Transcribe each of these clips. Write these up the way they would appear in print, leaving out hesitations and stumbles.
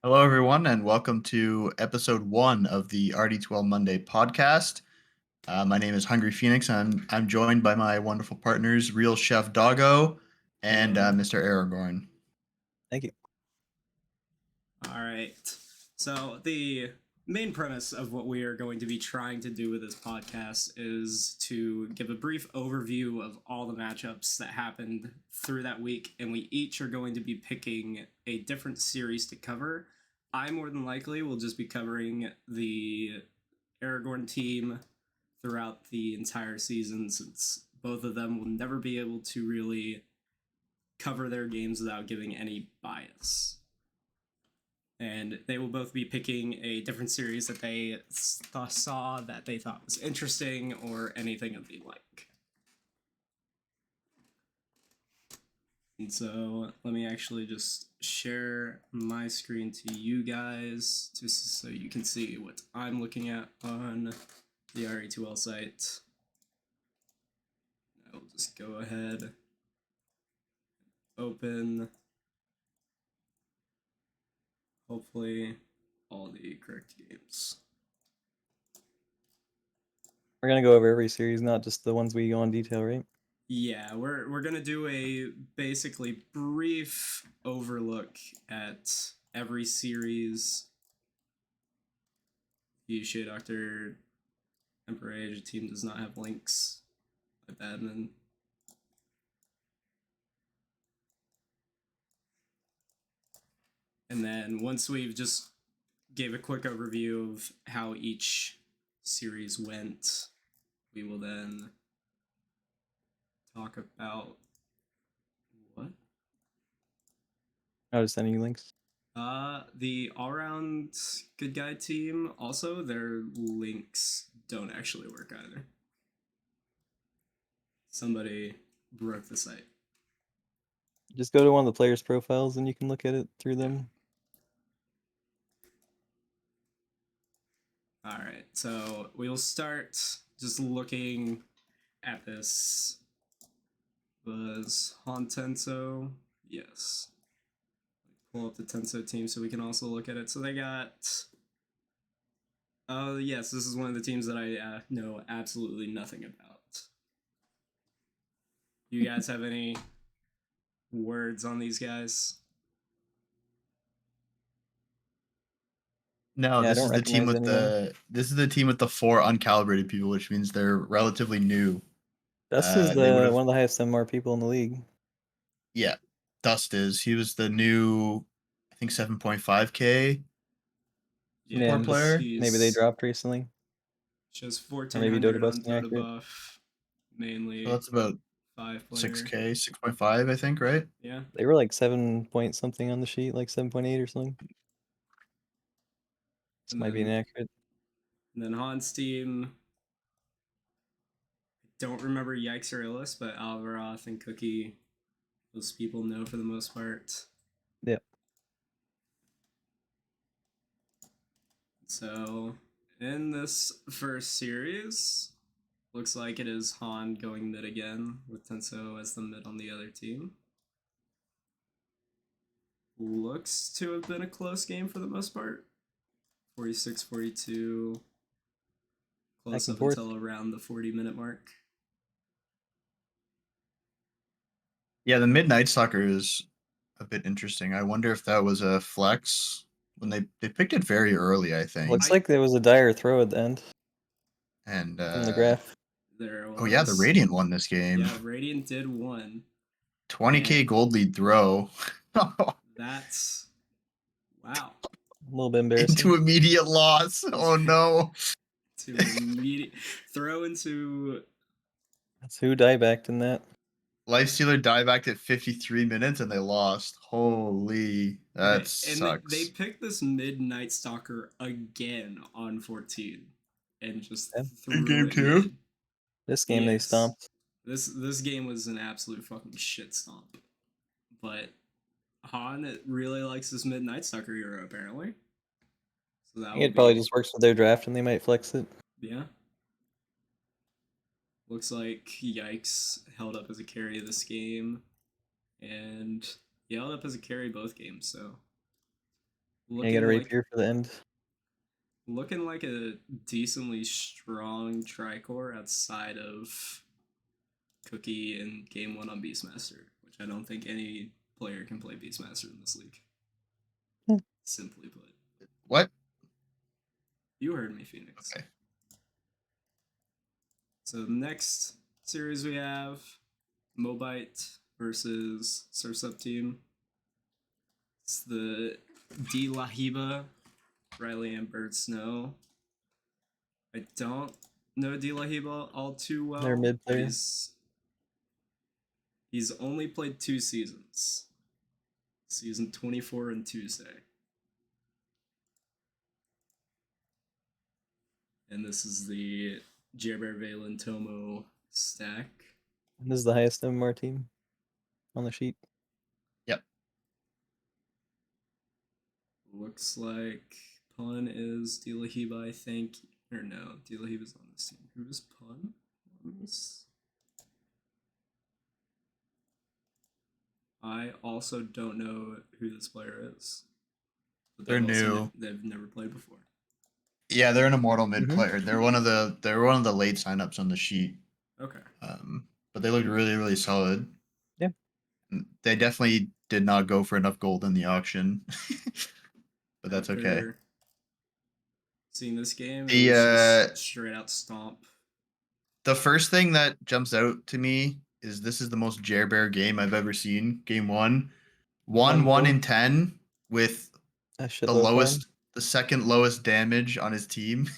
Hello, everyone, and welcome to episode one of the RD2L Monday podcast. My name is Hungry Phoenix. I'm joined by my wonderful partners, Real Chef Doggo and Hello. Mr. Aragorn. Thank you. All right. So, the main premise of what we are going to be trying to do with this podcast is to give a brief overview of all the matchups that happened through that week, and we each are going to be picking a different series to cover. I more than likely will just be covering the Aragorn team throughout the entire season, since both of them will never be able to really cover their games without giving any bias. And they will both be picking a different series that they saw that they thought was interesting or anything of the like. And so let me actually just share my screen to you guys just so you can see what I'm looking at on the RD2L site. I'll just go ahead, open, hopefully all the correct games. We're gonna go over every series, not just the ones we go in detail, right? Yeah, we're gonna do a basically brief overlook at every series. The Shea Doctor Emperor Age team does not have links. My bad, man. And then once we've just gave a quick overview of how each series went, we will then talk about what? I'll just send you links. The all-round good guy team, also their links don't actually work either. Somebody broke the site. Just go to one of the players' profiles and you can look at it through them. All right, so we will start just looking at this. Was Han Tenso? Yes. Pull up the Tenso team so we can also look at it. So they got. Oh, yes, this is one of the teams that I know absolutely nothing about. You guys have any words on these guys? No, Yeah, I this don't is the team recognize with anyone. the four uncalibrated people, which means they're relatively new. Dust is They would have one of the highest MR people in the league. Yeah, Dust is. He was the new, I think 7.5K Yeah, support player. Maybe they dropped recently. Shows Or maybe Dota 1400 Bus on Dota inaccurate. Buff. So Mainly that's about 5-player. 6K, 6.5, I think, right? Yeah. They were like 7 point something on the sheet, like 7.8 or something. This might be inaccurate. And then Han's team. Don't remember Yikes or Illis, but Alvaroth and Cookie, those people know for the most part. Yeah. So, in this first series, looks like it is Han going mid again, with Tenso as the mid on the other team. Looks to have been a close game for the most part. 46-42. Close up until around the 40-minute mark. Yeah, the Midnight Stalker is a bit interesting. I wonder if that was a flex when they picked it very early, I think. Looks like there was a dire throw at the end. And from the graph. There was. Oh yeah, the Radiant won this game. Yeah, Radiant did win. 20K gold lead throw. That's wow. A little bit embarrassing. Into immediate loss. Oh no. To immediate throw into. That's who diebacked in that. Lifestealer diebacked at 53 minutes and they lost. Holy, that sucks. They picked this Midnight Stalker again on 14 and just threw game it 2. mid. This game they stomped. This game was an absolute fucking shit stomp. But Han really likes this Midnight Stalker hero apparently. So that it probably just works with their draft and they might flex it. Yeah. Looks like Yikes held up as a carry of this game. And he held up as a carry both games, so Can I Looking get a like rapier for the end? looking like a decently strong tricore outside of Cookie in game 1 on Beastmaster, which I don't think any player can play Beastmaster in this league. Hmm. Simply put. What? You heard me, Phoenix. Okay. So the next series we have Mobite versus Surf's Up team. It's the D Lahiba, Riley and Bird Snow. I don't know D Lahiba all too well. They're a mid but player. He's only played 2 seasons. Season 24 and Tuesday. And this is the Jerber Valen Tomo stack. This is the highest MMR team on the sheet. Yep. Looks like Pun is D Lahiba, I think. Or no, D Lahiba's on this team. Who is Pun on this? I also don't know who this player is. But They're new. They've never played before. Yeah, they're an immortal mid Mhm. player. They're one of the late signups on the sheet. Okay. But they looked really, really solid. Yeah. They definitely did not go for enough gold in the auction. But that's okay. After seeing this game, The, it was just straight out stomp. The first thing that jumps out to me is this is the most Jerbear game I've ever seen. Game 1. 1 in 10 with A the shitload farm. the second lowest damage on his team.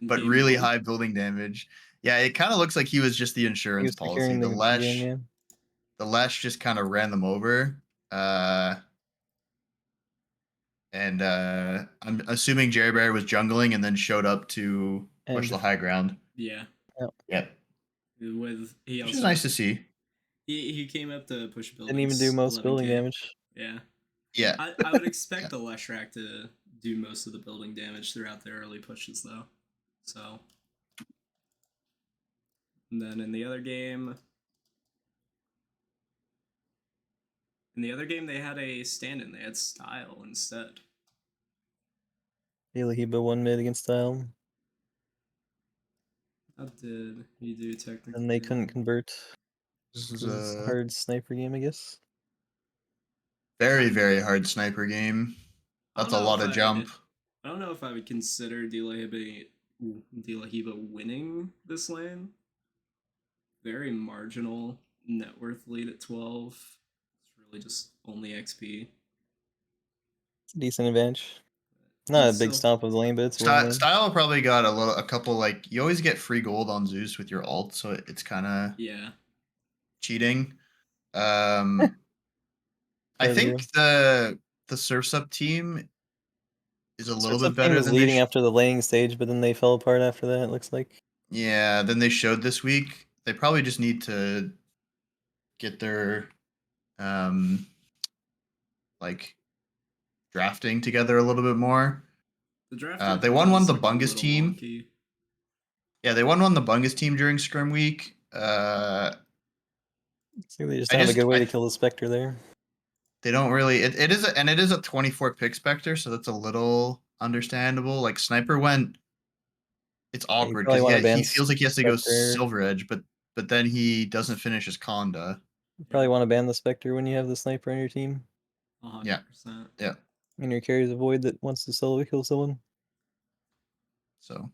But Game really 1. high building damage. Yeah, it kind of looks like he was just the He insurance was policy. securing The the Lesh, game, yeah. the Lesh just kind of ran them over. And I'm assuming Jerry Bear was jungling and then showed up to push And the high ground. Yeah. Yep. With he Which also is nice to see. he came up to push buildings. didn't even do most 11K. building damage. Yeah. Yeah. I would expect the Leshrac to do most of the building damage throughout the early pushes though. So and then in the other game they had a stand-in. They had Style instead. Hiba won mid against Style. How did he do technically? And they couldn't convert. This This is is a a hard sniper game, I guess. very, very hard sniper game. That's a lot of jump. I don't know if I would consider De La Hiba winning this lane. Very marginal net worth lead at 12. It's really just only XP. It's a decent advantage. Not a big Still, stomp of the lane, but it's one lane. Style probably got a couple, like, you always get free gold on Zeus with your ult, so it's kind of yeah. cheating. I Fair think view. the Surf's Up team is a little Surf's bit Up team better was than leading after the laying stage, but then they fell apart after that, it looks like. Yeah, than they showed this week. They probably just need to get their like drafting together a little bit more. The draft they won one of the look a Bungus little team. wonky. Yeah, they won the Bungus team during Scrim Week. So they just don't have a good way to kill the Spectre there. They don't really. It is a 24 pick Spectre, so that's a little understandable. Like Sniper went. It's awkward because he feels like he has to go Silver Edge, but then he doesn't finish his Conda. You probably want to ban the Spectre when you have the Sniper on your team. 100%. Yeah. And your carry's a Void that wants to solo kill someone. So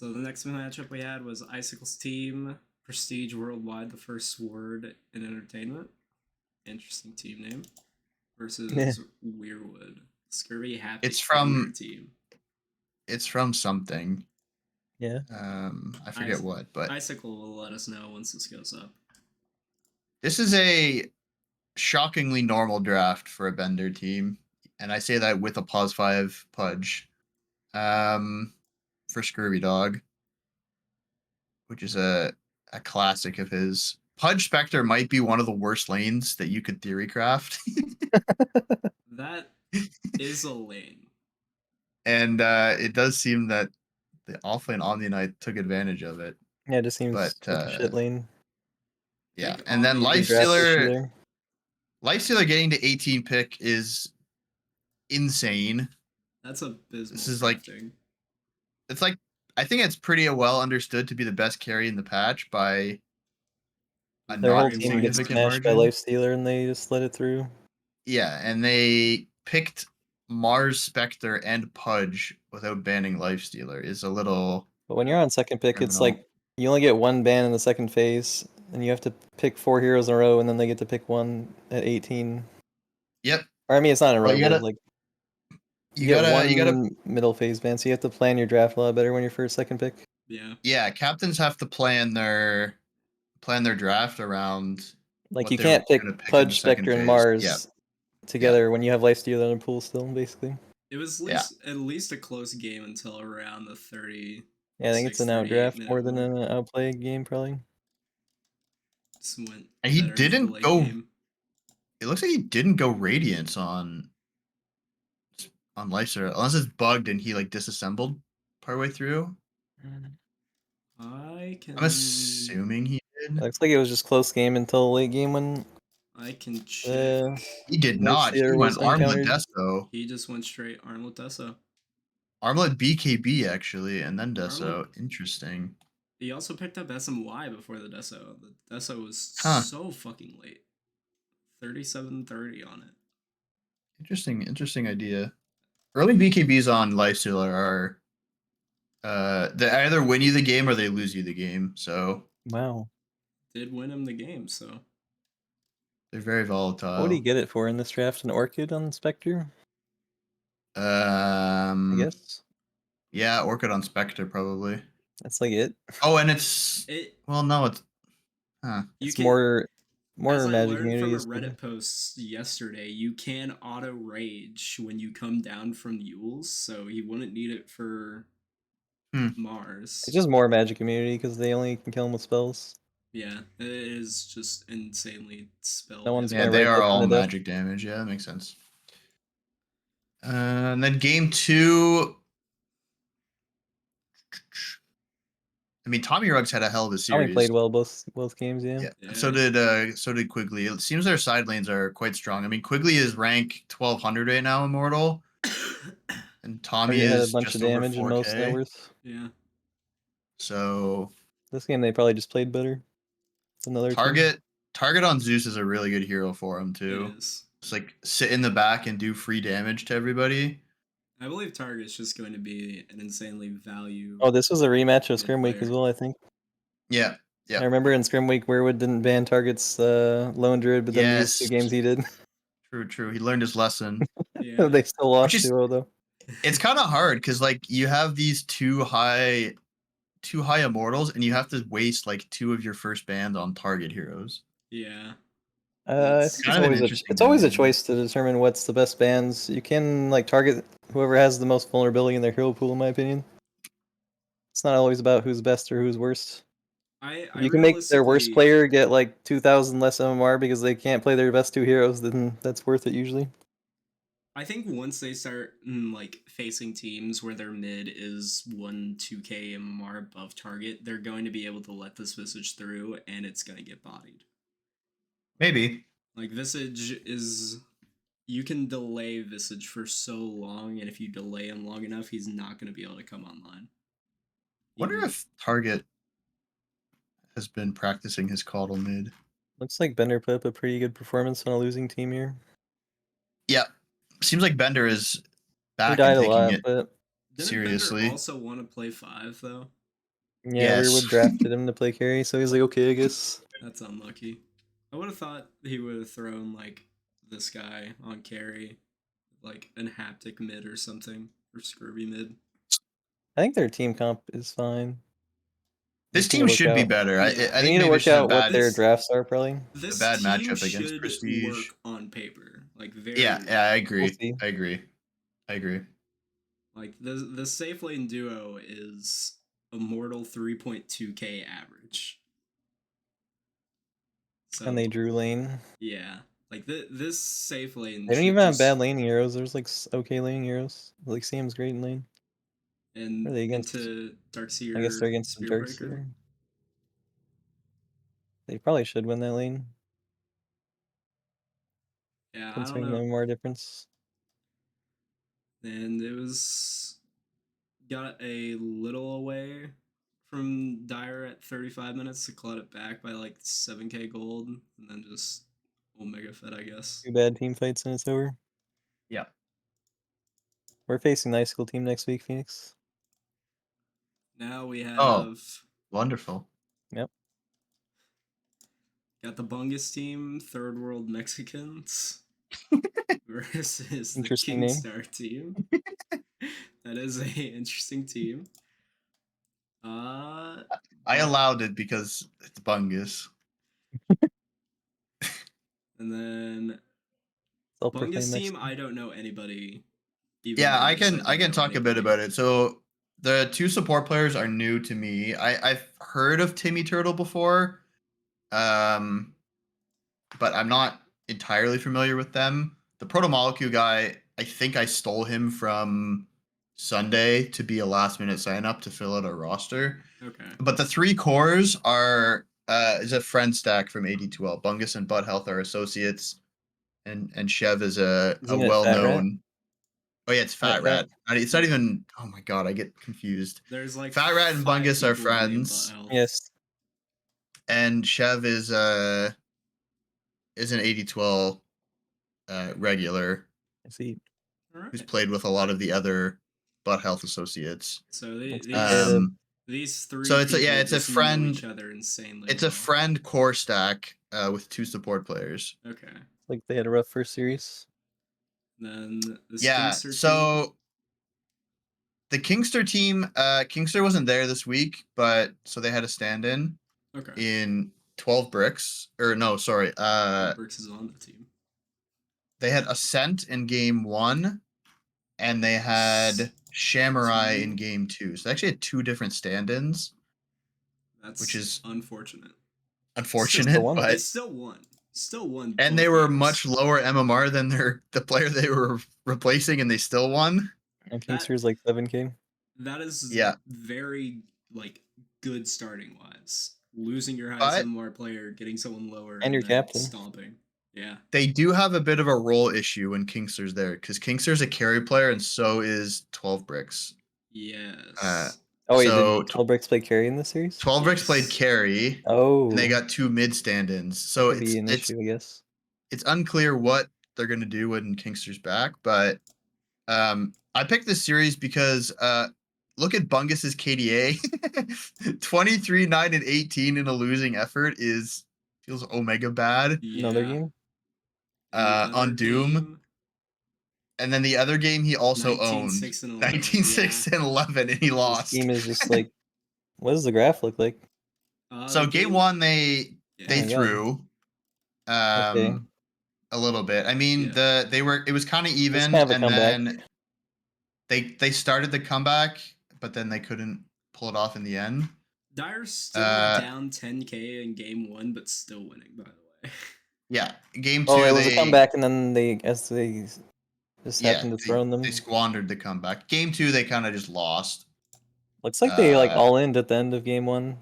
the next matchup we had was Icicle's team, Prestige Worldwide, the first sword in entertainment. Interesting team name. Versus Weirwood. Scurvy Happy team. It's from something. Yeah. I forget what, but Icicle will let us know once this goes up. This is a shockingly normal draft for a Bender team, and I say that with a +5 Pudge. For Scurvy Dog, which is a classic of his. Pudge Spectre might be one of the worst lanes that you could theory craft. That is a lane. And it does seem that the offlane Omni Knight took advantage of it. Yeah, it just seems like a shit lane. Yeah, and then Lifestealer getting to 18 pick is insane. That's abysmal This is like crafting. it's like I think it's pretty well understood to be the best carry in the patch by a Their whole Very not team gets insignificant marginally. smashed by margin. Lifestealer and they just let it through. Yeah, and they picked Mars Spectre and Pudge without banning Lifestealer is a little But when you're on second pick, it's criminal. like you only get one ban in the second phase, and you have to pick 4 heroes in a row, and then they get to pick one at 18. Yep. Or I mean, it's not in a Well, row, but like you get you gotta one middle phase ban, so you have to plan your draft a lot better when you're first second pick. Yeah. yeah, captains have to plan their draft around Like what you they're can't pick gonna pick in the Pudge, second Spectre, and phase. Yeah, Mars together when you have Lifestealer in a pool still, basically. It was yeah. at least a close game until around the 30. Yeah, I think it's an 38 outdraft minute more than mark. an outplay game, probably. Just went And he better into the didn't late go. game. It looks like he didn't go Radiance on Lifestealer unless it's bugged and he like disassembled partway through. I can I'm assuming he did. Looks like it was just close game until the late game when check. He did not. He Lifestealer was went Armlet uncountered. Deso. He just went straight Armlet Deso. Armlet BKB actually, and then Armlet. Deso. Interesting. He also picked up SMY before the Deso. The Deso was Huh. so fucking late. 37:30 on it. Interesting idea. Early BKBs on Lifestealer are they either win you the game or they lose you the game. So Wow. Did win him the game, so they're very What would he volatile. get it for in this draft? An Orchid on Spectre? I guess. Yeah, Orchid on Spectre probably. That's like it. Oh, and it's it well, no, it's you It's can more as I Magic learned Community from a is good. Reddit post yesterday, you can auto rage when you come down from Yules, so he wouldn't need it for Mars. It's just more Magic Community because they only can kill him with spells. Yeah, it is just insanely spell No one's Yeah, gonna heavy. they right are click all into death. magic damage. Yeah, that makes sense. And then game 2. I mean, Tommy Ruggs had a hell of a Tommy series. played well both games, yeah. Yeah. So did Quigley. It seems their side lanes are quite strong. I mean, Quigley is rank 1200 right now, Immortal, and Tommy Target had a is bunch of just over damage and most net 4K. worth. Yeah. So This game they probably just played better than the other team. Target on Zeus is a really good hero for him It too. is. Just like sit in the back and do free damage to everybody. I believe Target's just going to be an insanely value. Oh, this was a rematch of mid Scrim Week as player. well, I think. Yeah. I Yeah. remember in Scrim Week, Weirwood didn't ban Target's Lone Druid, but then these 2 Yes. games he did. True. He learned his lesson. Yeah. They still Which lost is 2-0 though. it's kind of hard because like you have these two high immortals and you have to waste like 2 of your first bans on target heroes. Yeah. I It's think Kind of an interesting it's always a dynamic. choice to determine what's the best bans. You can like target whoever has the most vulnerability in their hero pool, in my opinion. It's not always about who's best or who's worst. I If you can make their worst realistically player get like 2,000 less MMR because they can't play their best 2 heroes, then that's worth it usually. I think once they start like facing teams where their mid is 2k MMR above target, they're going to be able to let this Visage through and it's going to get bodied. Maybe. Like Visage is you can delay Visage for so long, and if you delay him long enough, he's not going to be able to come online. Wonder if Target has been practicing his Caudle mid. Looks like Bender put up a pretty good performance on a losing team here. Yeah. Seems like Bender is He back and died a taking lot, it but Didn't seriously. Bender also want to play 5 though? yeah, Yes. Weirwood drafted him to play carry, so he's like, okay, I guess. That's unlucky. I would have thought he would have thrown like this guy on carry, like an haptic mid or something, or scurvy mid. I think their team comp is fine. This Just need to team work should be out. better. Yeah. I They think need to maybe it's work just out what their drafts are, probably. a This bad team matchup against should Prestige. work on paper, like very Yeah, well. I We'll agree. see. I agree. Like the safe lane duo is Immortal 3.2k average. So And they drew lane. yeah, like this safe lane. They don't should even have just, bad laning heroes. There's like okay laning heroes. Like Sam's great in lane. and Are they against? into I guess they're Darkseer against the Spearbreaker. Darkseer. They probably should win that lane, Yeah, I don't considering the know. MMR difference. and it got a little away from Dire at 35 minutes to clawed it back by like 7k gold, and then just Omega Fed, I guess. 2 bad team fights and it's over. Yeah. We're facing the high school team next week, Phoenix. Now we have Oh. Wonderful. Yep. got the Bungus team, Third World Mexicans, versus the Interesting name. Kingstar team. That is a interesting team. I allowed it because it's Bungus. And then Self-proclaimed Bungus team, Mexican. I don't know anybody. Even Yeah, in I this. can don't know talk a bit anybody. about it. So the two support players are new to me. I've heard of Timmy Turtle before, but I'm not entirely familiar with them. The Proto Molecule guy, I think I stole him from Sunday to be a last minute sign up to fill out our roster. Okay. But the three cores are is a friend stack from RD2L. Bungus and Butt Health are associates, and Chev is a Isn't it well Fat Rat? known. Oh yeah, it's Fat Rat. It's not even. Oh my god, I get confused. There's like Fat Rat and 5 Bungus are people named friends. Butt Health. Yes. And Chev is an RD2L regular I see. All who's right. played with a lot of the other Butt Health associates. So Looks like they had a- these three so it's a, people yeah, it's a just know friend. each other insanely It's a well. friend core stack with two support players. Okay. like they had a rough first series. Then the Yeah. Kingster team. So the Kingster team, Kingster wasn't there this week, but so they had a stand-in Okay. in 12 bricks. Or no, sorry. Brooks is on the team. They had Ascent in game 1, and they had Samurai in game 2. So they actually had two different stand-ins. That's which is unfortunate. unfortunate, won. They but still won. Still won. and both they were games. much lower MMR than the player they were replacing, and they still won. And Kingster's like 7K. That is Yeah. very like good starting wise. Losing your highest But MMR player, getting someone lower, And your then captain. stomping. Yeah. they do have a bit of a role issue when Kingster's there, because Kingster's a carry player, and so is 12 bricks. Yes. Oh wait, So did 12 bricks play carry in this series? 12 bricks played Yes. carry, Oh. and they got two mid stand-ins. So Could be an it's issue, I guess. it's unclear what they're gonna do when Kingster's back, but I picked this series because look at Bungus's KDA. 23, 9, and 18 in a losing effort feels omega bad. Yeah. Another game? And the other On Doom. game, And then the other game he also 19, owned. 6, and 11. 19, 6, and 11, and he This lost. game is just like, what does the graph look like? So game 1 they Yeah. Oh my God. threw Okay. a little bit. I mean, Yeah. it was kind of even, kind of a and comeback. then they started the comeback, but then they couldn't pull it off in the end. Dire's still down 10k in game 1, but still winning, by the way. Yeah, game 2. Oh, it was a comeback, and then they just Yeah, happened to throw them. they squandered the comeback. Game 2, they kind of just lost. Looks like they like all in at the end of game 1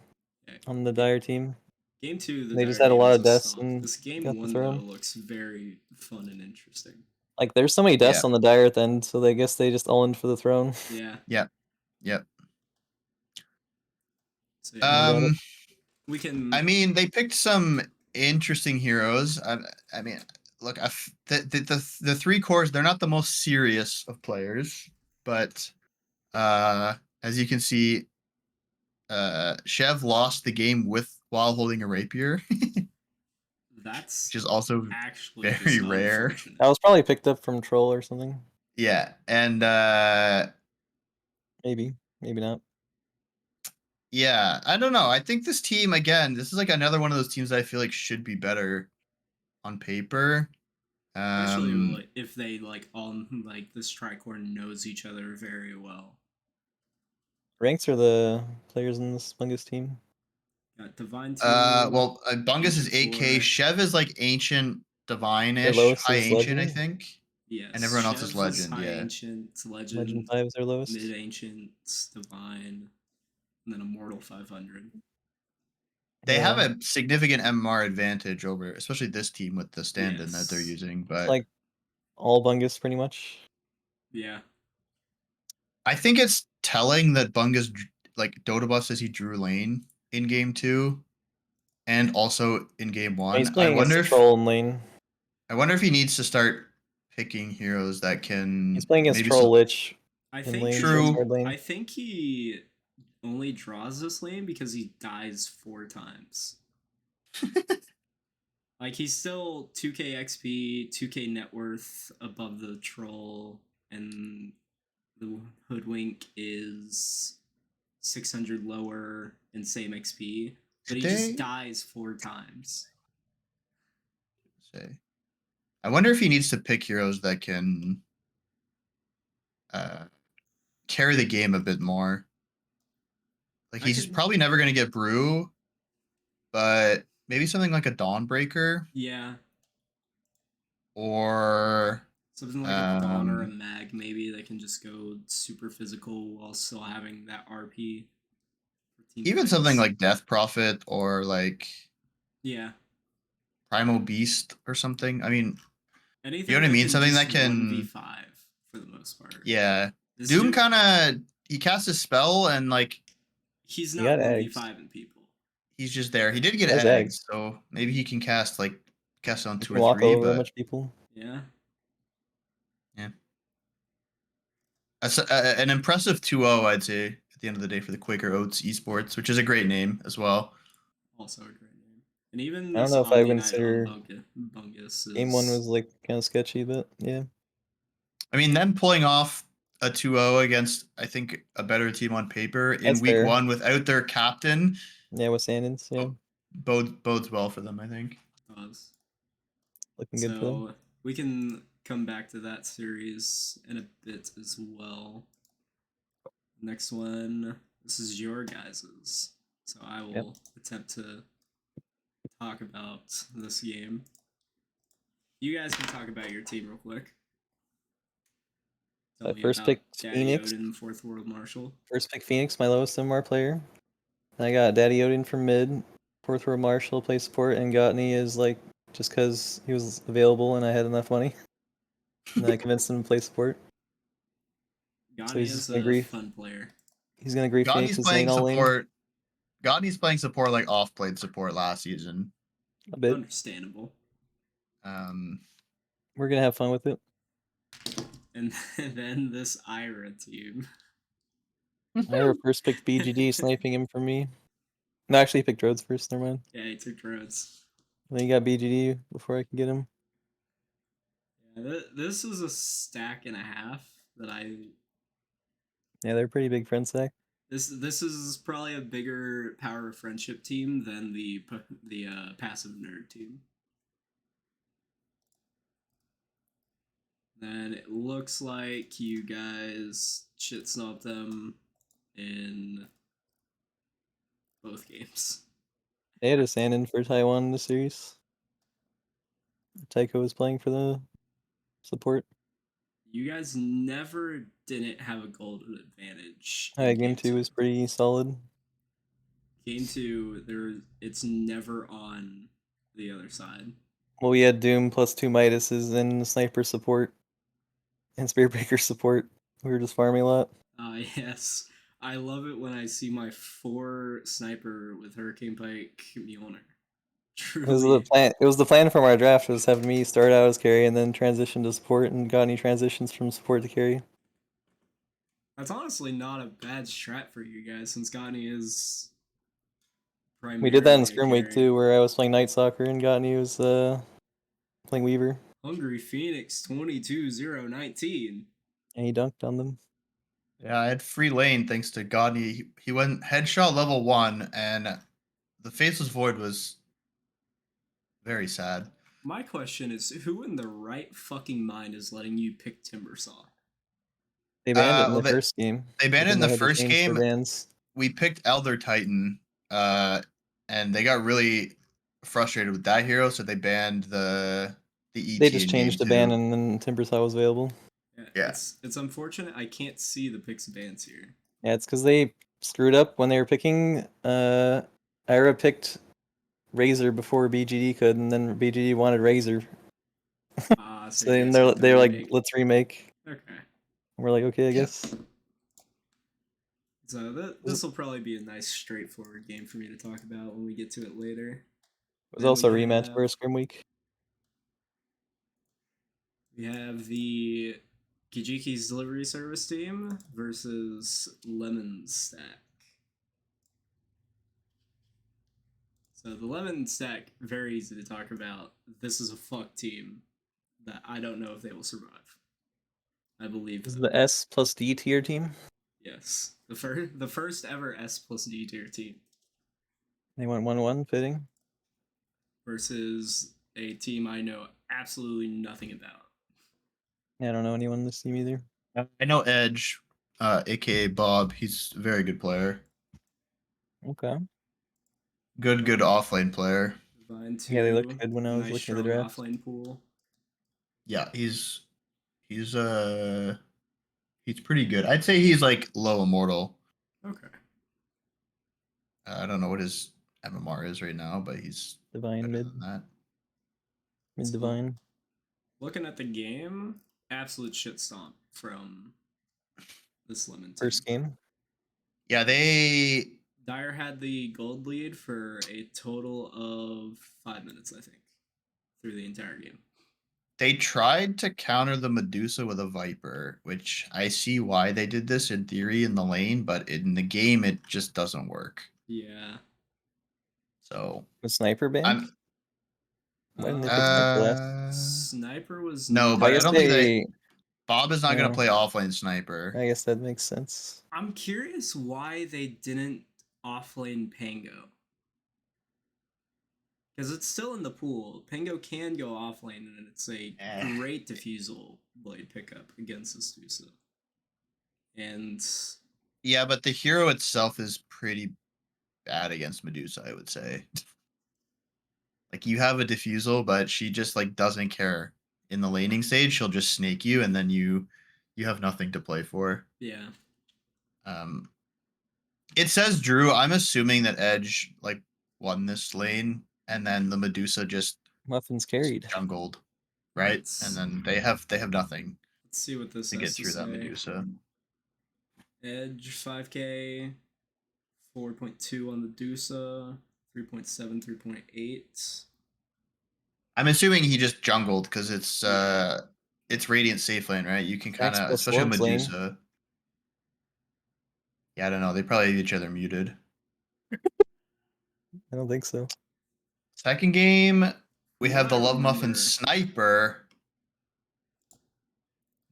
on the Dire team. Game 2, the They Dire just had a game lot is of deaths stomp. and This game got the 1 throw. though looks very fun and interesting. Like there's so many deaths on the Dire at the end, so I guess they just all in for the throne. Yeah. Yep. So, yeah. We can. I mean, they picked some interesting heroes. I mean, look, the three cores, they're not the most serious of players, but as you can see, Chev lost the game while holding a rapier. That's which is also actually very just rare. unfortunate. That was probably picked up from Troll or something. Yeah, and maybe not. Yeah, I don't know. I think this team, again, this is like another one of those teams that I feel like should be better on paper. Especially like, if they like all like this tricore knows each other very well. Ranks are the players in this Bungus team. Got Divine 2. Well, Bungus is 8K. 4. Chev is like ancient, divine-ish, Their lowest high is ancient, Legend? I think. Yes. And everyone else Chev's is legend. high Yeah. ancient, it's legend. Legend 5 is their lowest. Mid ancient, divine, and then immortal 500. They have a significant MMR advantage over, especially this team with the stand-in that they're Yes. using. But like all Bungus, pretty much. Yeah. I think it's telling that Bunga's like Dotaba says he drew lane in game 2 and also in game And he's 1. playing against the troll in lane. I wonder if he needs to start picking heroes that can He's playing against maybe troll lich I in think lane. True. Hard lane. I think he only draws this lane because he dies 4 times. Like he's still 2k XP, 2k net worth above the troll, and the hoodwink is 600 lower and same XP, but he just dies 4 times. say. I wonder if he needs to pick heroes that can carry the game a bit more. Like he's probably never going to get Brew, but maybe something like a Dawnbreaker. Yeah. Or something like a Dawn or a Mag, maybe that can just go super physical while still having that RP. Even something like Death Prophet or like Primal Beast or something. I mean, anything you know what I mean? Something that can 1v5 for the most part. Yeah. Doom kind of he casts a spell and like he's not 1v5 in people. He's just there. He did get eggs, so maybe he can cast on 2 or 3. Over a bunch of people. Yeah. An impressive 2-0, I'd say, at the end of the day for the Quaker Oats Esports, which is a great name as well. Also a great name. And even I don't know if I would consider Bungus game 1 was like kind of sketchy, but yeah. I mean, them pulling off a 2-0 against, I think, a better team on paper in week 1 without their captain. Yeah, with Sandins, yeah. Bodes well for them, I think. Does. Looking good for them. We can come back to that series in a bit as well. Next one, this is your guys's. So I will attempt to talk about this game. You guys can talk about your team real quick. First pick Phoenix. Odin, Fourth World Marshal. First pick Phoenix, my lowest MR player. I got Daddy Odin from mid. Fourth World Marshal, play support, and Gottney is like just because he was available and I had enough money. And I convinced him to play support. Gottney is a fun player. He's gonna grief Phoenix's lane all lane. Gottney's playing support like off-played support last season. A bit. Understandable. We're gonna have fun with it. And then this Ira team. Ira first picked BGD, sniping him for me. No, actually he picked Rhodes first, never mind. Yeah, he took Rhodes. Then he got BGD before I could get him. Yeah, this is a stack and a half that I... Yeah, they're pretty big friend stack. This is probably a bigger power of friendship team than the passive nerd team. Then it looks like you guys shit snobbed them in both games. They had a Sandin for Taiwan in the series. Taiko was playing for the support. You guys never didn't have a golden advantage. Game 2 was pretty solid. Game 2, it's never on the other side. Well, we had Doom plus 2 Midases and Sniper support. And Spearbreaker support. We were just farming a lot. Yes. I love it when I see my 4 Sniper with Hurricane Pike Mjolnir. Truly. It was the plan from our draft, was having me start out as carry and then transition to support, and got any transitions from support to carry. That's honestly not a bad strat for you guys, since Gottney is primarily we did that in Scrim Week too, where I was playing Night Soccer and Gottney was playing Weaver. Hungry Phoenix 22-0-19. And he dunked on them. Yeah, I had free lane thanks to Gottney. He went headshot level 1, and the Faceless Void was very sad. My question is, who in the right fucking mind is letting you pick Timbersaw? They banned it in the first game. They banned it in the first game. We picked Elder Titan, and they got really frustrated with that hero, so they banned the ET. They just changed the ban, and then Timbersaw was available. Yeah. It's unfortunate I can't see the picks bans here. Yeah, it's because they screwed up when they were picking. Ira picked Razor before BGD could, and then BGD wanted Razor. So then they're like, let's remake. Okay. And we're like, okay, I guess. So this will probably be a nice, straightforward game for me to talk about when we get to it later. It was Then also a we rematch have- for a scrim week. We have the Kijiki's delivery service team versus Lemon Stack. So the Lemon Stack, very easy to talk about. This is a fuck team that I don't know if they will survive. I believe This is them. the S plus D tier team. Yes, the first ever S plus D tier team They went 1-1, fitting. versus a team I know absolutely nothing about. Yeah, I don't know anyone in this team either. I know Edge, aka Bob. He's a very good player. Okay. Good offlane player. Divine 2, Yeah, they looked good when I was nice looking at strong the draft. offlane pool. Yeah, he's pretty good. I'd say he's like low immortal. Okay. I don't know what his MMR is right now, but he's Divine better mid. than that. Mid So- divine. Looking at the game, absolute shit stomp from this Lemon team. First game. Yeah, they Dyer had the gold lead for a total of 5 minutes, I think, through the entire game. tried to counter the Medusa with a Viper, which I see why they did this in theory in the lane, but in the game it just doesn't work. Yeah. So Was Sniper banned? I'm Why didn't they pick Sniper last? Sniper was no, not- but I I guess don't think they. Bob is not going Yeah. to play offlane sniper. I guess that makes sense. I'm curious why they didn't offlane Pango. Because it's still in the pool. Pango can go offlane, and it's a great diffusal blade pickup against Astusa. And Yeah, but the hero itself is pretty bad against Medusa, I would say. Like you have a diffusal, but she just like doesn't care. In the laning stage, she'll just snake you and then you have nothing to play for. yeah, Um it says Drew. I'm assuming that Edge like won this lane and then the Medusa just Muffins carried. jungled, right? Let's- And then they have nothing let's see what this to has get to through that say. Medusa. Edge 5k, 4.2 on the Dusa, 3.7, 3.8. I'm assuming he just jungled because Yeah. it's Radiant safe lane, right? You can kind Max of, plus especially with Lord's lane. Medusa. Yeah, I don't know. They probably have each other muted. I don't think so. Second game, we From have what the I Love Muffin remember- Sniper.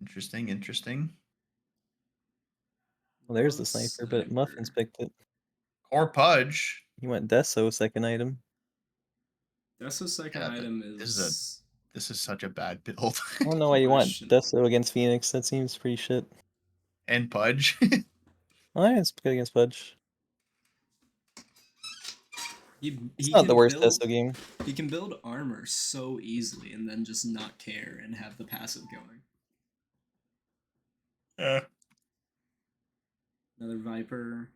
Interesting. Well, there's Love the sniper, but Muffins picked it. Core Pudge. He went Deso second item. That's the second Yeah, item this is such a bad build. I don't know why you want Questionable. Deso against Phoenix. That seems pretty shit. And Pudge. Oh, yeah, it's good against Pudge. He It's not the can worst build, Deso game. He can build armor so easily and then just not care and have the passive going. Yeah. Another Viper.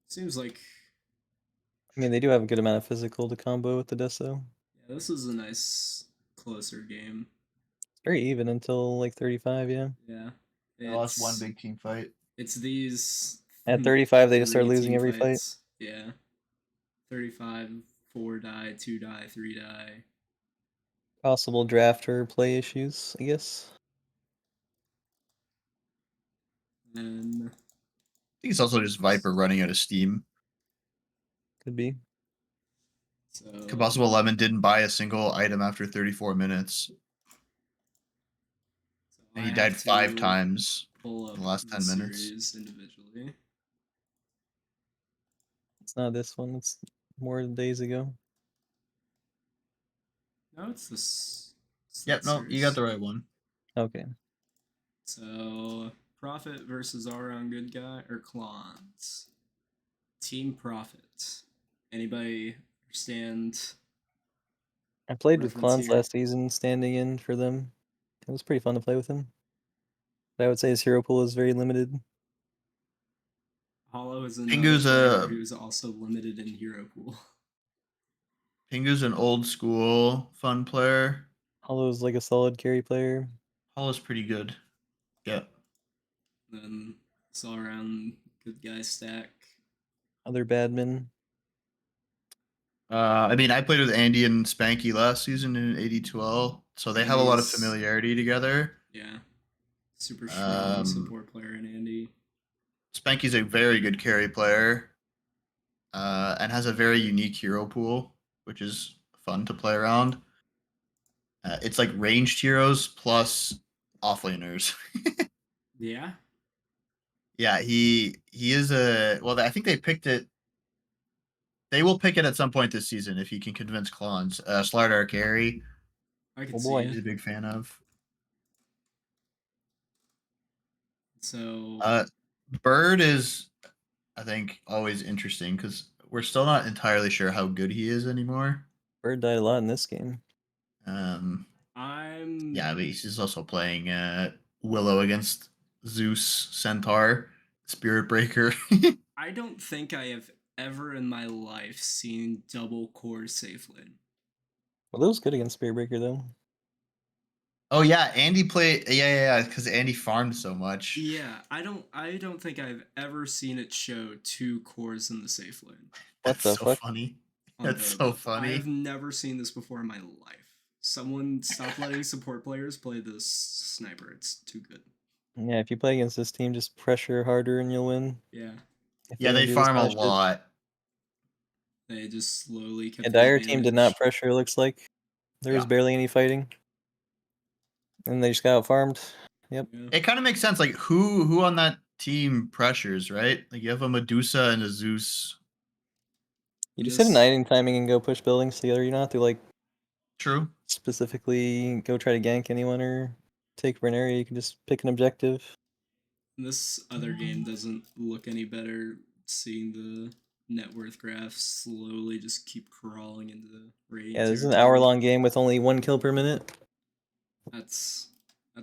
Seems like I mean, they do have a good amount of physical to combo with the Deso. yeah, this is a nice closer game. It's very even until like 35, yeah. Yeah. They lost one big team fight. It's these At 35, they just start 3 losing team every fight. fights. Yeah. 35, 4 die, 2 die, 3 die. Possible draft or play issues, I guess. And I think it's also just Viper running out of steam. Could be. so Combustible Lemon didn't buy a single item after 34 minutes. And he I died have 5 to times pull up in the last 10 minutes. series individually. It's not this one. It's more days ago. No, it's this. It's Yep, that no, you got series. the right one. Okay. So Prophet versus Aron Good Guy or Clons. Team Prophet. Anybody understand? I played with Reference Klons here. last season, standing in for them. It was pretty fun to play with him. But I would say his hero pool is very limited. Hollow is another Pingu's player who's also limited in hero pool. Pingu's an old school fun player. Hollow's like a solid carry player. Hollow's pretty good. Yeah. Then it's all around good guy stack. Other badmen. I mean, I played with Andy and Spanky last season in RD2L, so they have a lot of Andy's- familiarity together. Yeah. Super strong Um, support player in Andy. Spanky's a very good carry player, and has a very unique hero pool, which is fun to play around. It's like ranged heroes plus offlaners. Yeah. Yeah, he is a well. I think they picked it. They will pick it at some point this season if he can convince clones. Slardar carry, I can Oh see boy. he's a it. big fan of. So Bird is, I think, always interesting because we're still not entirely sure how good he is anymore. Bird died a lot in this game. Um, I'm yeah, but he's also playing Willow against Zeus Centaur, Spirit Breaker. I don't think I have ever in my life seen double core safe lane. Well, that was good against Spirit Breaker though. Oh yeah, Andy played. Yeah, because Andy farmed so much. Yeah, I don't think I've ever seen it show two cores in the safe lane. What That's the so fuck? funny. On That's the so buff. I have funny. never seen this before in my life. Someone stop letting support players play this sniper. It's too good. Yeah, if you play against this team, just pressure harder and you'll win. Yeah. If Yeah, they're they gonna do this farm a kind of shit. lot. They just slowly kept A the Dire team did not advantage. pressure, looks like. There was Yeah. barely any fighting. And they just got out farmed. Yep. Yeah. It kind of makes sense. Like who on that team pressures, right? Like you have a Medusa and a Zeus. You just hit an This item timing and go push buildings together. You don't have to like True. specifically go try to gank anyone or take for an area. You can just pick an objective. this other game doesn't look any better. Seeing the net worth graph slowly just keep crawling into the rate Yeah, this is an territory. hour-long game with only 1 kill per minute. That's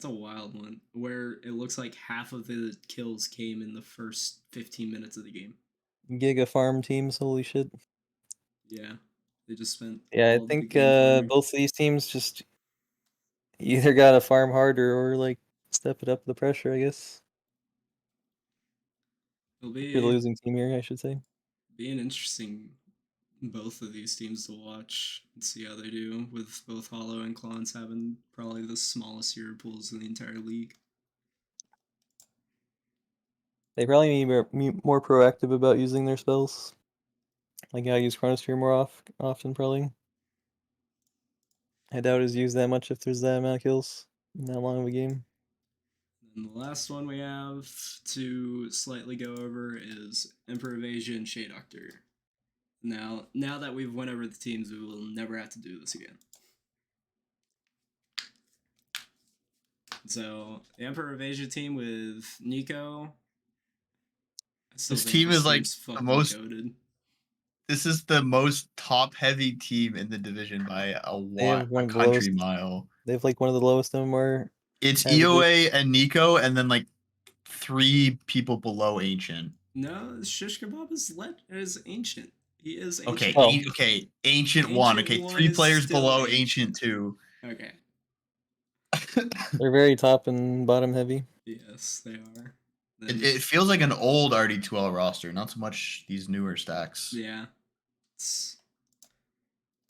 a wild one. Where it looks like half of the kills came in the first 15 minutes of the game. Giga farm teams, holy shit. Yeah, they just spent Yeah, I all the think game farming. both of these teams just either gotta farm harder or like step it up the pressure, I guess. It'll If you're the losing team here, I should say. be an interesting both of these teams to watch and see how they do, with both Hollow and Clans having probably the smallest hero pools in the entire league. They probably need to be more proactive about using their spells. Like I use Chronosphere more often, probably. I doubt it's used that much if there's that amount of kills in that long of a game. And the last one we have to slightly go over is Emperor of Asia and Shade Doctor. Now that we've went over the teams, we will never have to do this again. So the Emperor of Asia team with Nico. I still This think team is like team's the fucking most. goated. This is the most top-heavy team in the division by They have one a of the country lowest. mile. They have like one of the lowest MMR. It's Averages. EOA and Nico, and then like 3 people below Ancient. No, Shish Kebab is ancient. He is Okay, ancient. Oh. okay, Ancient 1. Ancient Okay, 1 3 is players still below Ancient. Ancient 2. Okay. They're very top and bottom heavy. Yes, they are. It feels like an old RD2L roster, not so much these newer stacks. Yeah. It's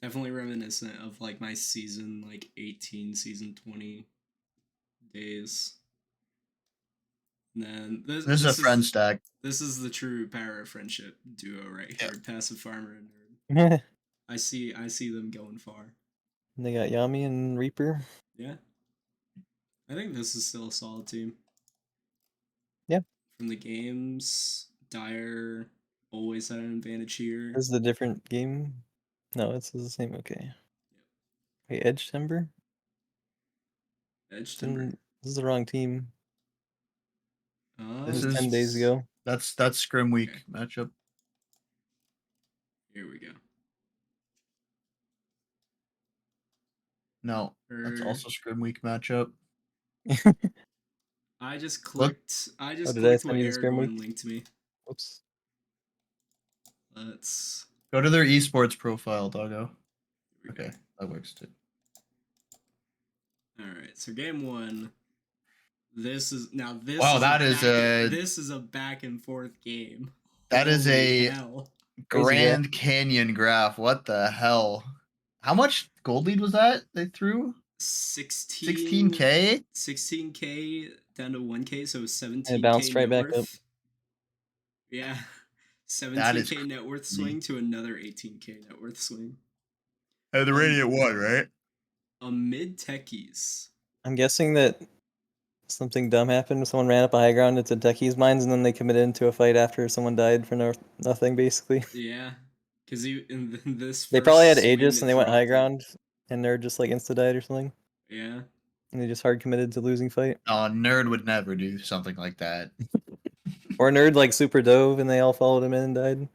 definitely reminiscent of like my season 18, season 20 days. And then This is a friend stack. This is the true power of friendship duo right here. Yeah. Passive farmer and nerd. And I see them going far. they got Yami and Reaper. Yeah. I think this is still a solid team. Yeah. From the games, Dire always had an advantage here. This is a different game. No, it's the same. Okay. Wait, Edge Timber? Edge Timber. This is the wrong team. This This is 10 days ago. That's Scrim Week Okay. matchup. Here we go. No, that's also Scrim Week matchup. I just clicked. I just did I clicked send what you the Scrim Aragorn Week? linked to me. Oops. Let's. Go to their esports profile, doggo. Here we go. Okay, that works too. All right. So game 1, This is Wow, that is this is a back and forth game. that is Holy a hell. Crazy graph. Grand Canyon graph. What the hell? How much gold lead was that they threw? 16K? 16K down to 1K, so And it 17K bounced right net back up. worth. Yeah. That is 17K net worth crazy. swing to another 18K net worth swing. And the Radiant won, right? Amid techies. I'm guessing that something dumb happened. Someone ran up a high ground into Techie's mines, and then they committed into a fight after someone died for nothing, basically. Yeah. Because in this They probably had first swing Aegis, that and they went high dropped it. ground, and Nerd just like insta-died or something. Yeah. And they just hard committed to losing fight. Oh, Nerd would never do something like that. Or Nerd like super dove, and they all followed him in and died.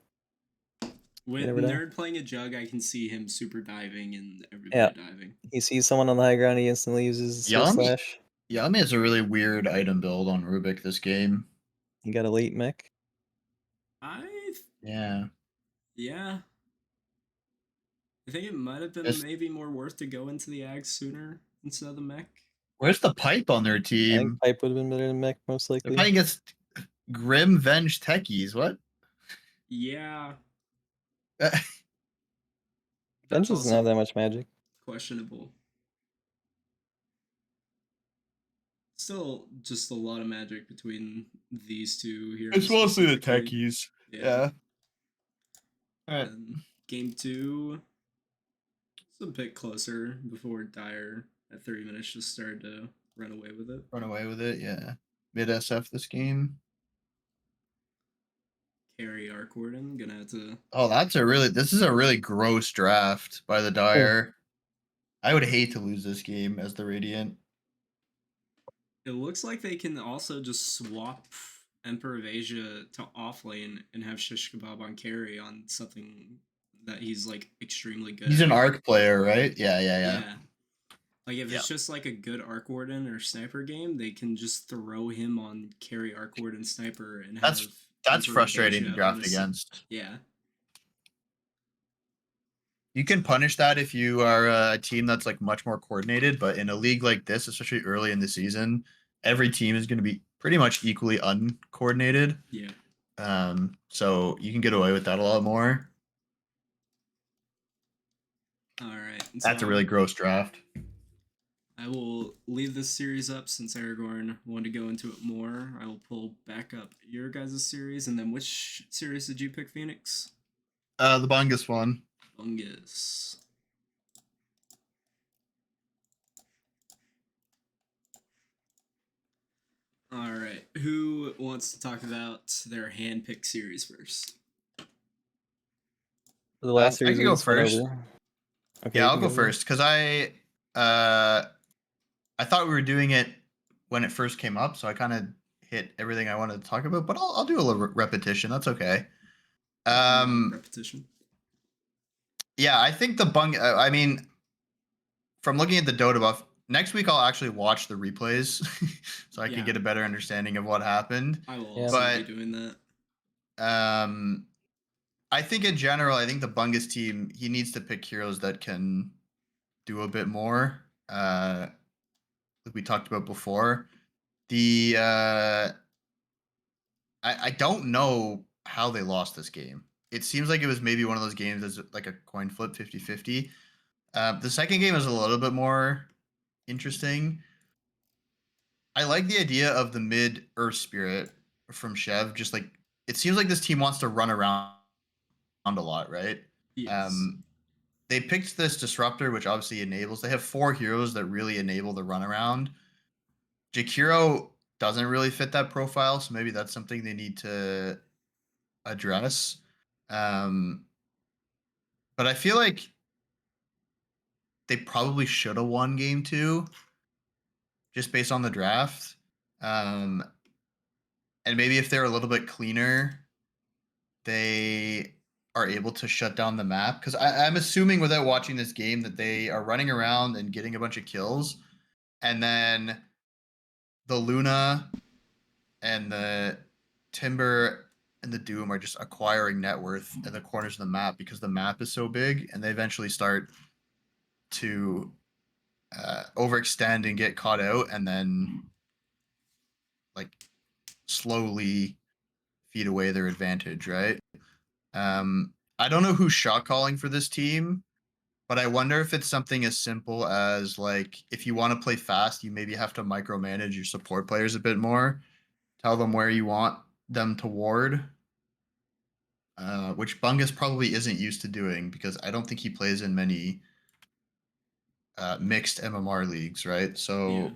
With never die. Nerd playing a jug, I can see him super diving and everybody diving. He sees someone on the high ground, he instantly uses Swift Yummy. Slash. Yummy has a really weird item build on Rubik this game. He got a late mech. Yeah. Yeah. I think it might have been It's- maybe more worth to go into the Ag sooner instead of the mech. Where's the pipe on their I team? think Pipe would have been better than mech, most They're likely. playing against Grim Venge Techies. What? Yeah. Venge That's doesn't have that much magic. questionable. Still, just a lot of magic between these two heroes. It's mostly the specifically. Techies. Yeah. Alright. And game 2, it's a bit closer before Dyer at 30 minutes just started to run away with it. Run away with it, yeah. Mid SF this game. Carry Arc Warden, gonna have to. Oh, this is a really gross draft by the Dyer. I would hate to lose this game as the Radiant. It looks like they can also just swap Emperor of Asia to offlane and have Shish Kebab on carry on something that he's like extremely good He's at. an arc player, right? Yeah. Like if it's just like a good Arc Warden or Sniper game, they can just throw him on carry Arc Warden Sniper and That's have That's Emperor of frustrating to Asia draft on a against. Yeah. You can punish that if you are a team that's like much more coordinated, but in a league like this, especially early in the season, every team is going to be pretty much equally uncoordinated. Yeah. So you can get away with that a lot more. All right. That's a really gross draft. I will leave this series up since Aragorn wanted to go into it more. I will pull back up your guys' series, and then which series did you pick, Phoenix? The Bungus one. Bungus. All right. Who wants to talk about their hand-picked series first? For the last I series, can we go just went first. over. Okay, Yeah, you I'll can go first because I thought we were doing it when it first came up, so I kind of hit everything I wanted to talk about. But I'll do a little repetition. That's okay. Repetition. Yeah, I think the Bung. I mean, from looking at the Dota buff, next week I'll actually watch the replays, so I can get a better understanding of what happened. I will also be doing that. I think in general, I think the Bungus team, he needs to pick heroes that can do a bit more. Like we talked about before. I don't know how they lost this game. It seems like it was maybe one of those games that's like a coin flip 50-50. The second game is a little bit more interesting. I like the idea of the mid Earth Spirit from Chev. Just like it seems like this team wants to run around a lot, right? Yes. They picked this disruptor, which obviously enables. They have 4 heroes that really enable the run around. Jakiro doesn't really fit that profile, so maybe that's something they need to address. But I feel like they probably should have won game 2 just based on the draft. And maybe if they're a little bit cleaner, they are able to shut down the map. Because I'm assuming without watching this game that they are running around and getting a bunch of kills. And then the Luna and the Timber and the Doom are just acquiring net worth in the corners of the map because the map is so big, and they eventually start to overextend and get caught out, and then like slowly feed away their advantage, right? I don't know who's shot calling for this team, but I wonder if it's something as simple as like if you want to play fast, you maybe have to micromanage your support players a bit more. Tell them where you want them to ward, which Bungus probably isn't used to doing because I don't think he plays in many mixed MMR leagues, right? Yeah. So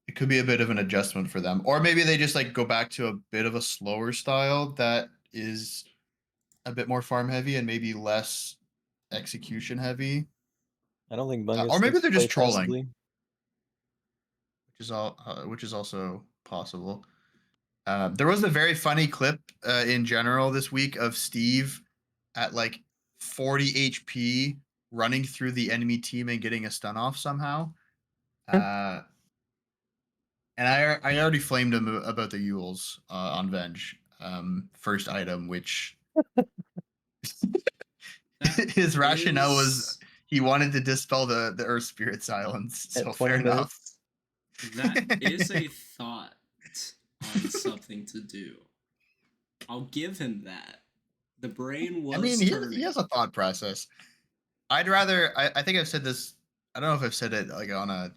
it could be a bit of an adjustment for them, or maybe they just like go back to a bit of a slower style that is a bit more farm heavy and maybe less execution heavy, I don't think or Bungus maybe thinks to they're play just trolling, passively. which is also possible. There was a very funny clip in general this week of Steve at like 40 HP running through the enemy team and getting a stun off somehow. And I already flamed him about the Yules on Venge. First item, which That his rationale was is he wanted to dispel the Earth Spirit silence. At So 20 fair enough. minutes. that is a thought on something to do. I'll give him that. The brain was I mean, turning. he has a thought process. I'd rather. I think I've said this. I don't know if I've said it like on a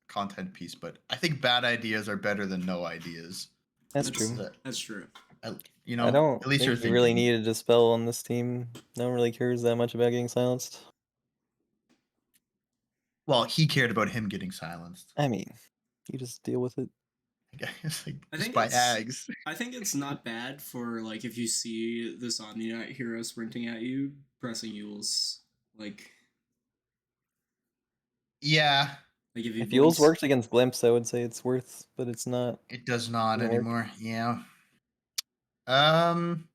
content piece, but I think bad ideas are better than no ideas. That's true. That's true. You I know, don't at least think you're you really thinking. need a dispel on this team. No one really cares that much about getting silenced. Well, he cared about him getting silenced. I mean, you just deal with it. I guess like I just think by it's Ags. I think it's not bad for like if you see this Omni-Knight hero sprinting at you, pressing Yules. Like Yeah, if you If Yules blinks works against Glimpse, I would say it's worth, but it's not. it does not Doesn't work. anymore. Yeah. Um.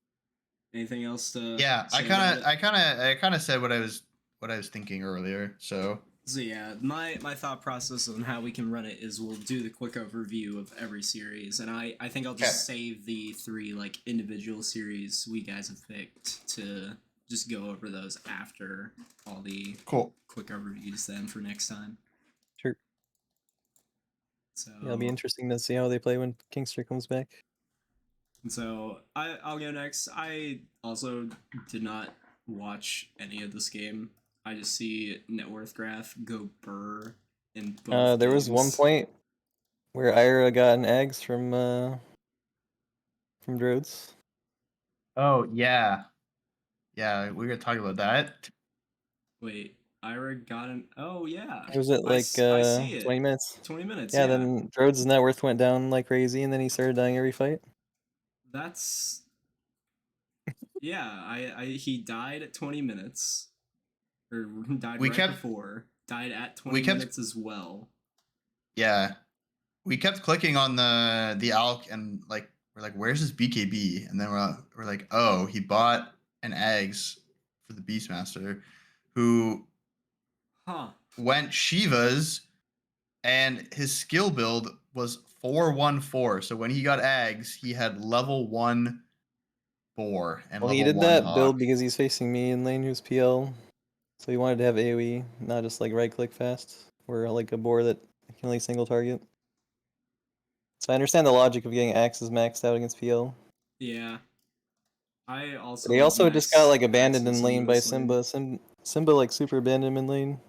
anything else to Yeah, say about it? I kind of said what I was thinking earlier. So So yeah, my thought process on how we can run it is we'll do the quick overview of every series, and I think I'll okay, just save the 3 like individual series we guys have picked to just go over those after all the cool. quick overviews then for next time. Sure. So Yeah, it'll be interesting to see how they play when Kingster comes back. so I'll go next. I also did not watch any of this game. I just see net worth graph go burr in both There was one games. point where Ira got an eggs from Drodes. Oh yeah, yeah. We're gonna talk about that. Wait, Ira got an. Oh yeah, It was at like I see 20 it. minutes. 20 minutes. Yeah, Yeah, then Drodes' net worth went down like crazy, and then he started dying every fight. that's yeah. I he died at 20 minutes, or died We right kept before. Died at we 20 kept minutes as well. yeah we kept clicking on the alk and like we're like where's his BKB and then we're like oh he bought an eggs for the Beastmaster who Huh. went Shivas and his skill build was 414. So when he got eggs, he had level 1 boar and Well, he level did 1 that hawk. build because he's facing me in lane who's PL, so he wanted to have AoE, not just like right click fast, or like a boar that can only single target. So I understand the logic of getting axes maxed out against PL. Yeah. I also But he love also just got like abandoned axes in in lane by this lane. Simba. Simba like super abandoned him in lane.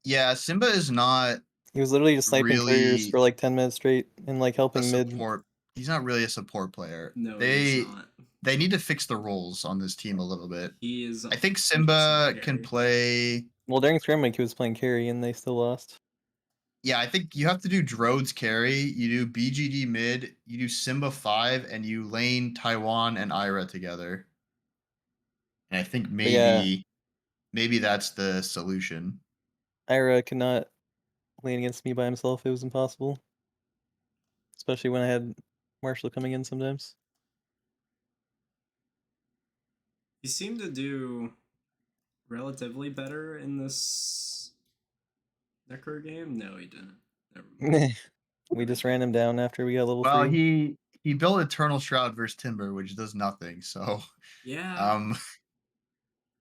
Yeah, Simba is not He was literally just sniping couriers really for like 10 minutes straight and like a helping mid. support. He's not really a support player. No, he is not. They need to fix the roles on this team a little bit. He is. I think 100% Simba can carry. play. Well, during Scrim Week he was playing carry and they still lost. Yeah, I think you have to do Drodes carry. You do BGD mid. You do Simba 5, and you lane Taiwan and Ira together. And I think But yeah, maybe that's the solution. Ira could not lane against me by himself. It was impossible. Especially when I had Marshall coming in sometimes. He seemed to do relatively better in this Necro game. No, he didn't. Never mind. We just ran him down after we got level Well, 3. he built Eternal Shroud versus Timber, which does nothing. So, Yeah. um,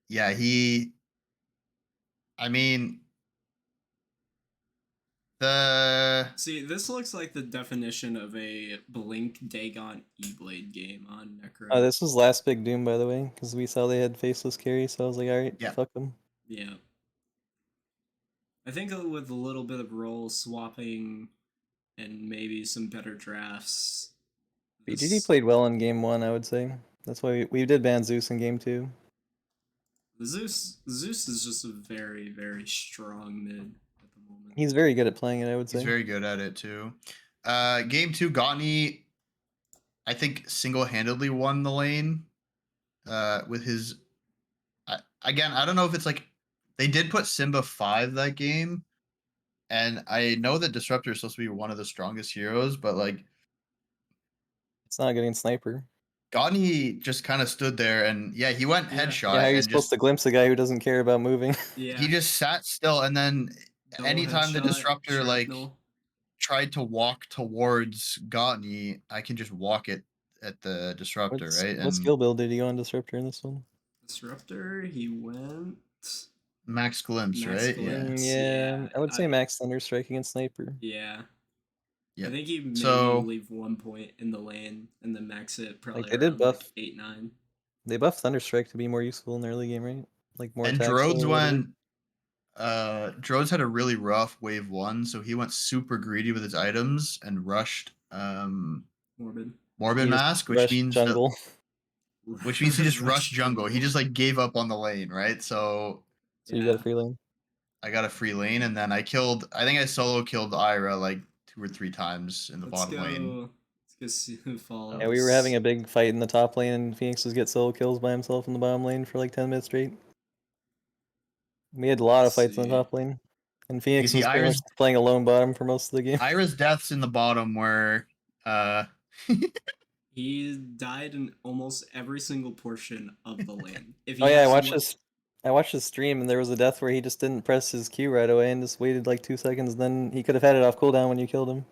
yeah, he. I mean, See, this looks like the definition of a Blink Dagon E-Blade game on Necro. Oh, this was last big Doom, by the way, because we saw they had faceless carry, so I was like, alright, Yeah. fuck them. Yeah. I think with a little bit of role swapping and maybe some better drafts. BGD played well in game 1, I would say. That's why we did ban Zeus in game 2. Zeus is just a very, very strong mid at the moment. He's very good at playing it, I would say. He's very good at it too. Game 2, Gotney, I think, single-handedly won the lane with his. Again, I don't know if it's like they did put Simba 5 that game, and I know that Disruptor is supposed to be one of the strongest heroes, but like It's not getting sniper. Gotney just kind of stood there, and yeah, he went Yeah. headshot Yeah, how are you and supposed just to glimpse a guy who doesn't care about moving? Yeah. he just sat still, and then Double anytime the headshot, Disruptor like shrapnel. tried to walk towards Gotney, I can just walk it at the Disruptor, right? What And skill build did he go on Disruptor in this one? Disruptor, he went Max Glimpse, Max right? Glimpse. Yeah. Yeah, I would say Max Thunderstrike against Sniper. Yeah. Yeah. I think he maybe So- leave 1 point in the lane and then max it probably Like, they did around like buff- 8-9. They buffed Thunderstrike to be more useful in the early game, right? Like more And attacks. Drodes or whatever. went Drodes had a really rough wave 1, so he went super greedy with his items and rushed Morbid. Morbid He just Mask, which rushed means jungle. he just rushed jungle. He just like gave up on the lane, right? So So you got a free lane. I got a free lane, and then I think I solo killed Ira like 2 or 3 times in the bottom lane. Let's go see who follows. Yeah, we were having a big fight in the top lane, and Phoenix was get solo kills by himself in the bottom lane for like 10 minutes straight. We had a lot of Let's fights in see. the top lane, and Phoenix see, was pretty Ira's- much playing alone bottom for most of the game. Ira's deaths in the bottom were He died in almost every single portion of the lane. If he Oh yeah, has I watched his stream, and there was a death where he just didn't press his Q right away and just waited like 2 seconds. Then he could have had it off cooldown when you killed him.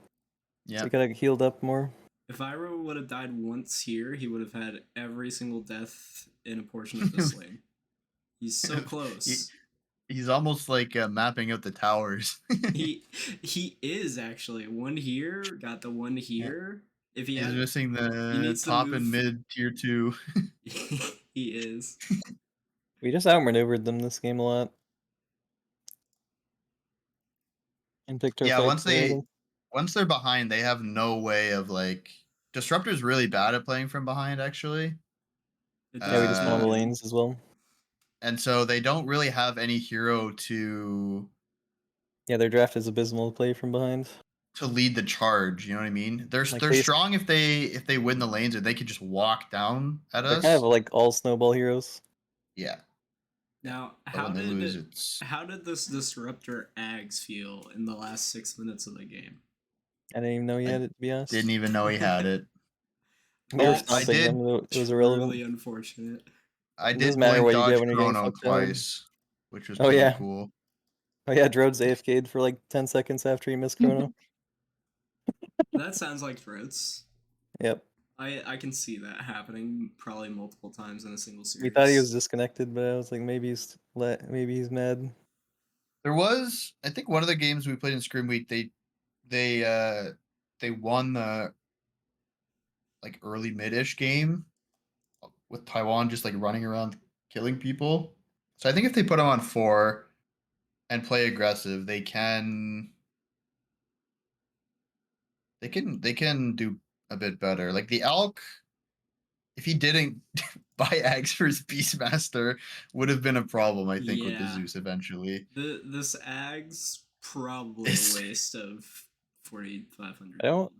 So yeah. he could have healed up more. If Ira would have died once here, he would have had every single death in a portion of this lane. He's so close. He's almost like mapping out the towers. he is actually one here, got the one here. If he He's had, missing the needs to top move- and mid tier 2. he is. We just outmaneuvered them this game a lot. And picked our Yeah, fights there. once they're behind, they have no way of like Disruptor's really bad at playing from behind actually. Yeah, we just won all the Uh, lanes as well. And so they don't really have any hero to Yeah, their draft is abysmal to play from behind. lead the charge, you know what I mean? They're Like, they're they- strong if they win the lanes and they could just walk down at They're us. kind of like all snowball heroes. Yeah. Now, But how when they lose, did it's how did this Disruptor Ags feel in the last 6 minutes of the game? I didn't even know he I had it, to be honest. didn't even know he had it. We were That's stomping did them. It was Truly irrelevant. unfortunate. I It did doesn't matter blink what you get dodge when you're getting chrono fucked down. twice, which was Oh, pretty yeah. cool. Oh yeah, Drode's AFK'd for like 10 seconds after he missed Chrono. That sounds like threats. Yep. I can see that happening probably multiple times in a single series. We thought he was disconnected, but I was like, maybe he's mad. There was, I think, one of the games we played in Scrim Week. They won the like early mid-ish game with Taiwan just like running around killing people. So I think if they put them on 4 and play aggressive, they can do a bit better. Like the Elk, if he didn't buy Ags for his Beastmaster, would have been a problem, I think, with the Yeah. Zeus eventually. This Ags probably It's- a waste of 4,500. I don't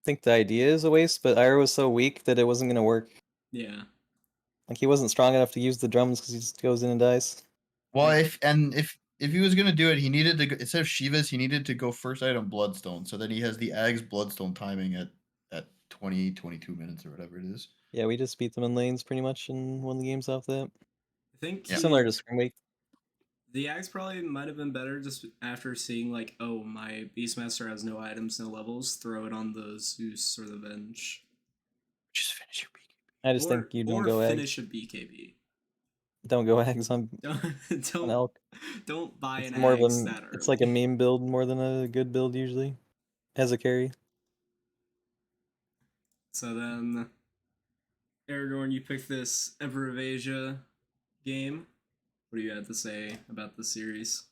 think the idea is a waste, but Ira was so weak that it wasn't going to work. Yeah. Like, he wasn't strong enough to use the drums because he just goes in and dies. Well, if he was gonna do it, he needed to instead of Shivas, he needed to go first item Bloodstone, so then he has the Ags Bloodstone timing at 20, 22 minutes or whatever it is. Yeah, we just beat them in lanes pretty much and won the games off that. I think Yeah. Similar to Scrim Week. the Ags probably might have been better just after seeing like, oh, my Beastmaster has no items, no levels, throw it on the Zeus or the Venge. Just finish your BKB. I just think you don't or go Ag. finish a BKB. Don't go Ags on Don't elk. don't buy It's an more of Ags a that early. it's like a meme build more than a good build usually. As a carry. So then, Aragorn, you picked this Emperor of Asia game. What do you have to say about the series?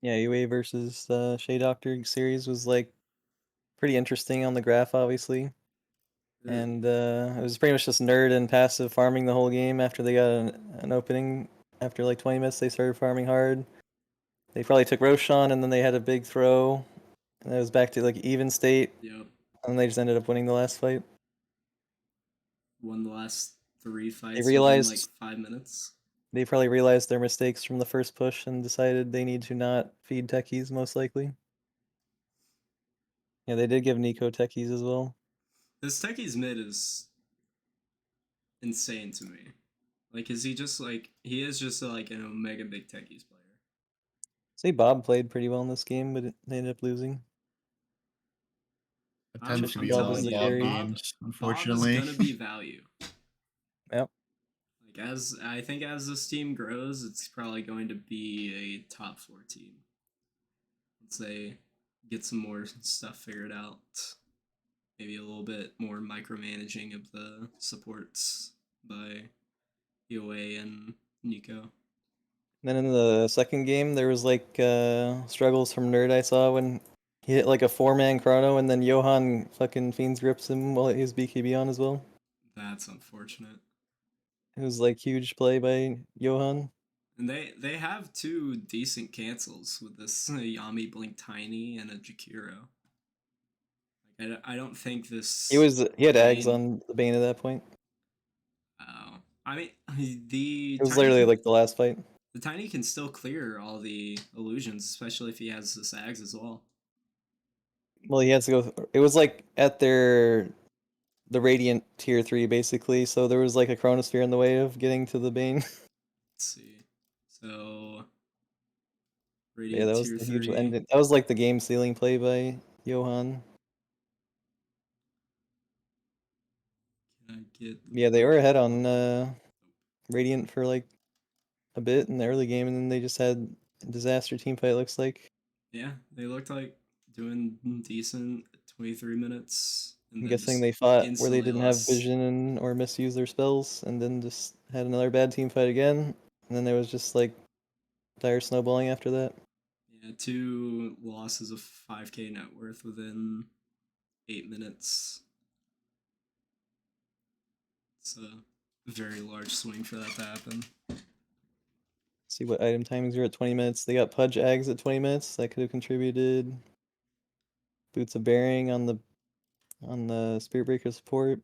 Yeah, UA versus Shea Doctor series was like pretty interesting on the graph, obviously. And it was pretty much just nerd and passive farming the whole game after they got an opening. After like 20 minutes, they started farming hard. They probably took Roshan, and then they had a big throw. And it was back to like even state. Yep. And they just ended up winning the last fight. Won the last 3 They fights within like realized 5 minutes. they probably realized their mistakes from the first push and decided they need to not feed techies, most likely. Yeah, they did give Nico techies as well. This Techie's mid is insane to me. Like, is he just like he is just like an Omega Big Techies player? Say Bob played pretty well in this game, but they ended up losing. It I'm tends to Shifty be a Bob lot was telling of the you, Bob carry. games, Bob is unfortunately. gonna be value. Yep. Like as I think as this team grows, it's probably going to be a top 4 team. Let's say get some more stuff figured out. Maybe a little bit more micromanaging of the supports by EOA and Nico. Then in the second game, there was like struggles from Nerd I saw when he hit like a 4-man chrono, and then Johan fucking Fiends grips him while he was BKB on as well. That's unfortunate. It was like huge play by Johan. And they have 2 decent cancels with this Yami Blink Tiny and a Jakiro. Like I don't think this He had Ags Bane. on the Bane at that point. Oh, I mean the It was Tiny literally can like the last fight. the Tiny can still clear all the illusions, especially if he has the Sags as well. Well, he had to go. It was like at the Radiant tier 3 basically, so there was like a Chronosphere in the way of getting to the Bane. Let's see. So Yeah, Radiant that was tier the huge 3. end. That was like the game sealing play by Johan. Can I get the Yeah, they blink were ahead up? on Radiant for like a bit in the early game, and then they just had a disaster team fight. Looks like. Yeah, they looked like doing decent 23 minutes and I'm then guessing just they fought where they instantly didn't have lost. vision or misuse their spells, and then just had another bad team fight again. And then there was just like dire snowballing after that. Yeah, 2 losses of 5k net worth within 8 minutes. It's a very large swing for that to happen. See what item timings are at 20 minutes. They got Pudge Ags at 20 minutes. That could have contributed. Boots of Bearing on the Spirit Breaker support.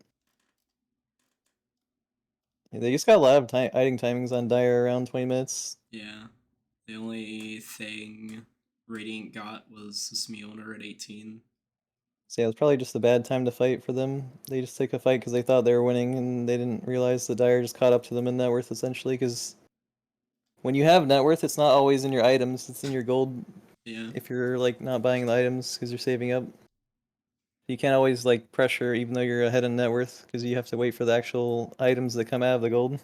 Yeah, they just got a lot of item timings on Dire around 20 minutes. Yeah, the only thing Radiant got was this Mjolnir at 18. So yeah, it was probably just a bad time to fight for them. They just took a fight because they thought they were winning, and they didn't realize the Dire just caught up to them in net worth essentially. Because when you have net worth, it's not always in your items; it's in your gold. Yeah. If you're like not buying the items because you're saving up, you can't always like pressure even though you're ahead in net worth because you have to wait for the actual items that come out of the gold.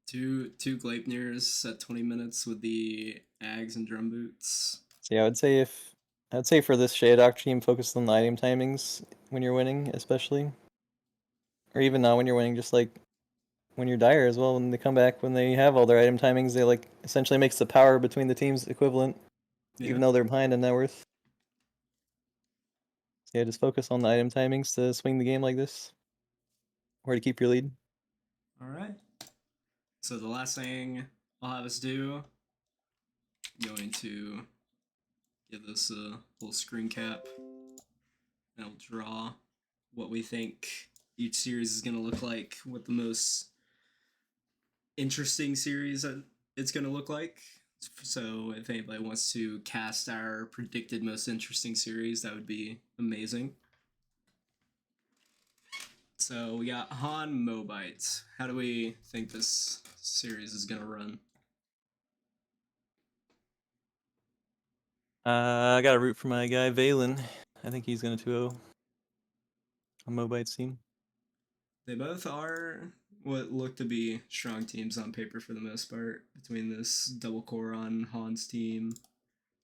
Two Gleipnirs at 20 minutes with the Ags and drum boots. So yeah, I'd say for this Shade Doc team, focus on the item timings when you're winning, especially, or even not when you're winning, just like when you're Dire as well. When they come back, when they have all their item timings, they like essentially makes the power between the teams equivalent, Yeah. even though they're behind in net worth. So yeah, just focus on the item timings to swing the game like this, or to keep your lead. All right. So the last thing I'll have us do, I'm going to give this a little screen cap, and I'll draw what we think each series is going to look like, what the most interesting series it's going to look like. So if anybody wants to cast our predicted most interesting series, that would be amazing. So we got Han Mobite. How do we think this series is going to run? I got to root for my guy Valen. I think he's gonna 2-0 on Mobite's team. They both are what look to be strong teams on paper for the most part between this double core on Han's team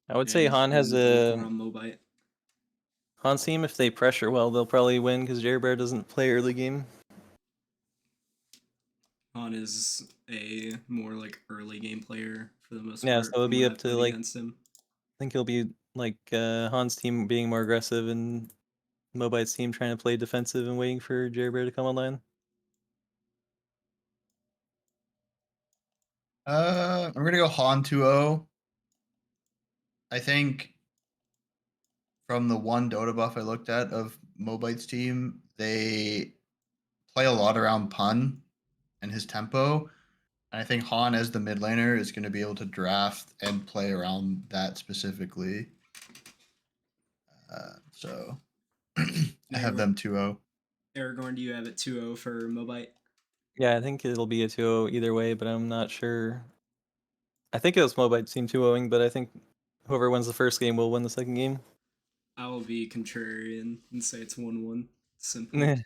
I would say and Han has the double core a on Mobite. Han's team. If they pressure well, they'll probably win because Jerbear doesn't play early game. Han is a more like early game player for the most Yeah, so part it'll from be when up I've to played like against him. I think it'll be like Han's team being more aggressive and Mobite's team trying to play defensive and waiting for Jerbear to come online. I'm gonna go Han 2-0. I think from the one Dota buff I looked at of Mobite's team, they play a lot around Pun and his tempo. And I think Han as the mid laner is going to be able to draft and play around that specifically. So I have them 2-0. Aragorn, do you have it 2-0 for Mobite? Yeah, I think it'll be a 2-0 either way, but I'm not sure. I think it was Mobite's team 2-0ing, but I think whoever wins the first game will win the second game. I will be contrarian and say it's 1-1. Simple. Nah,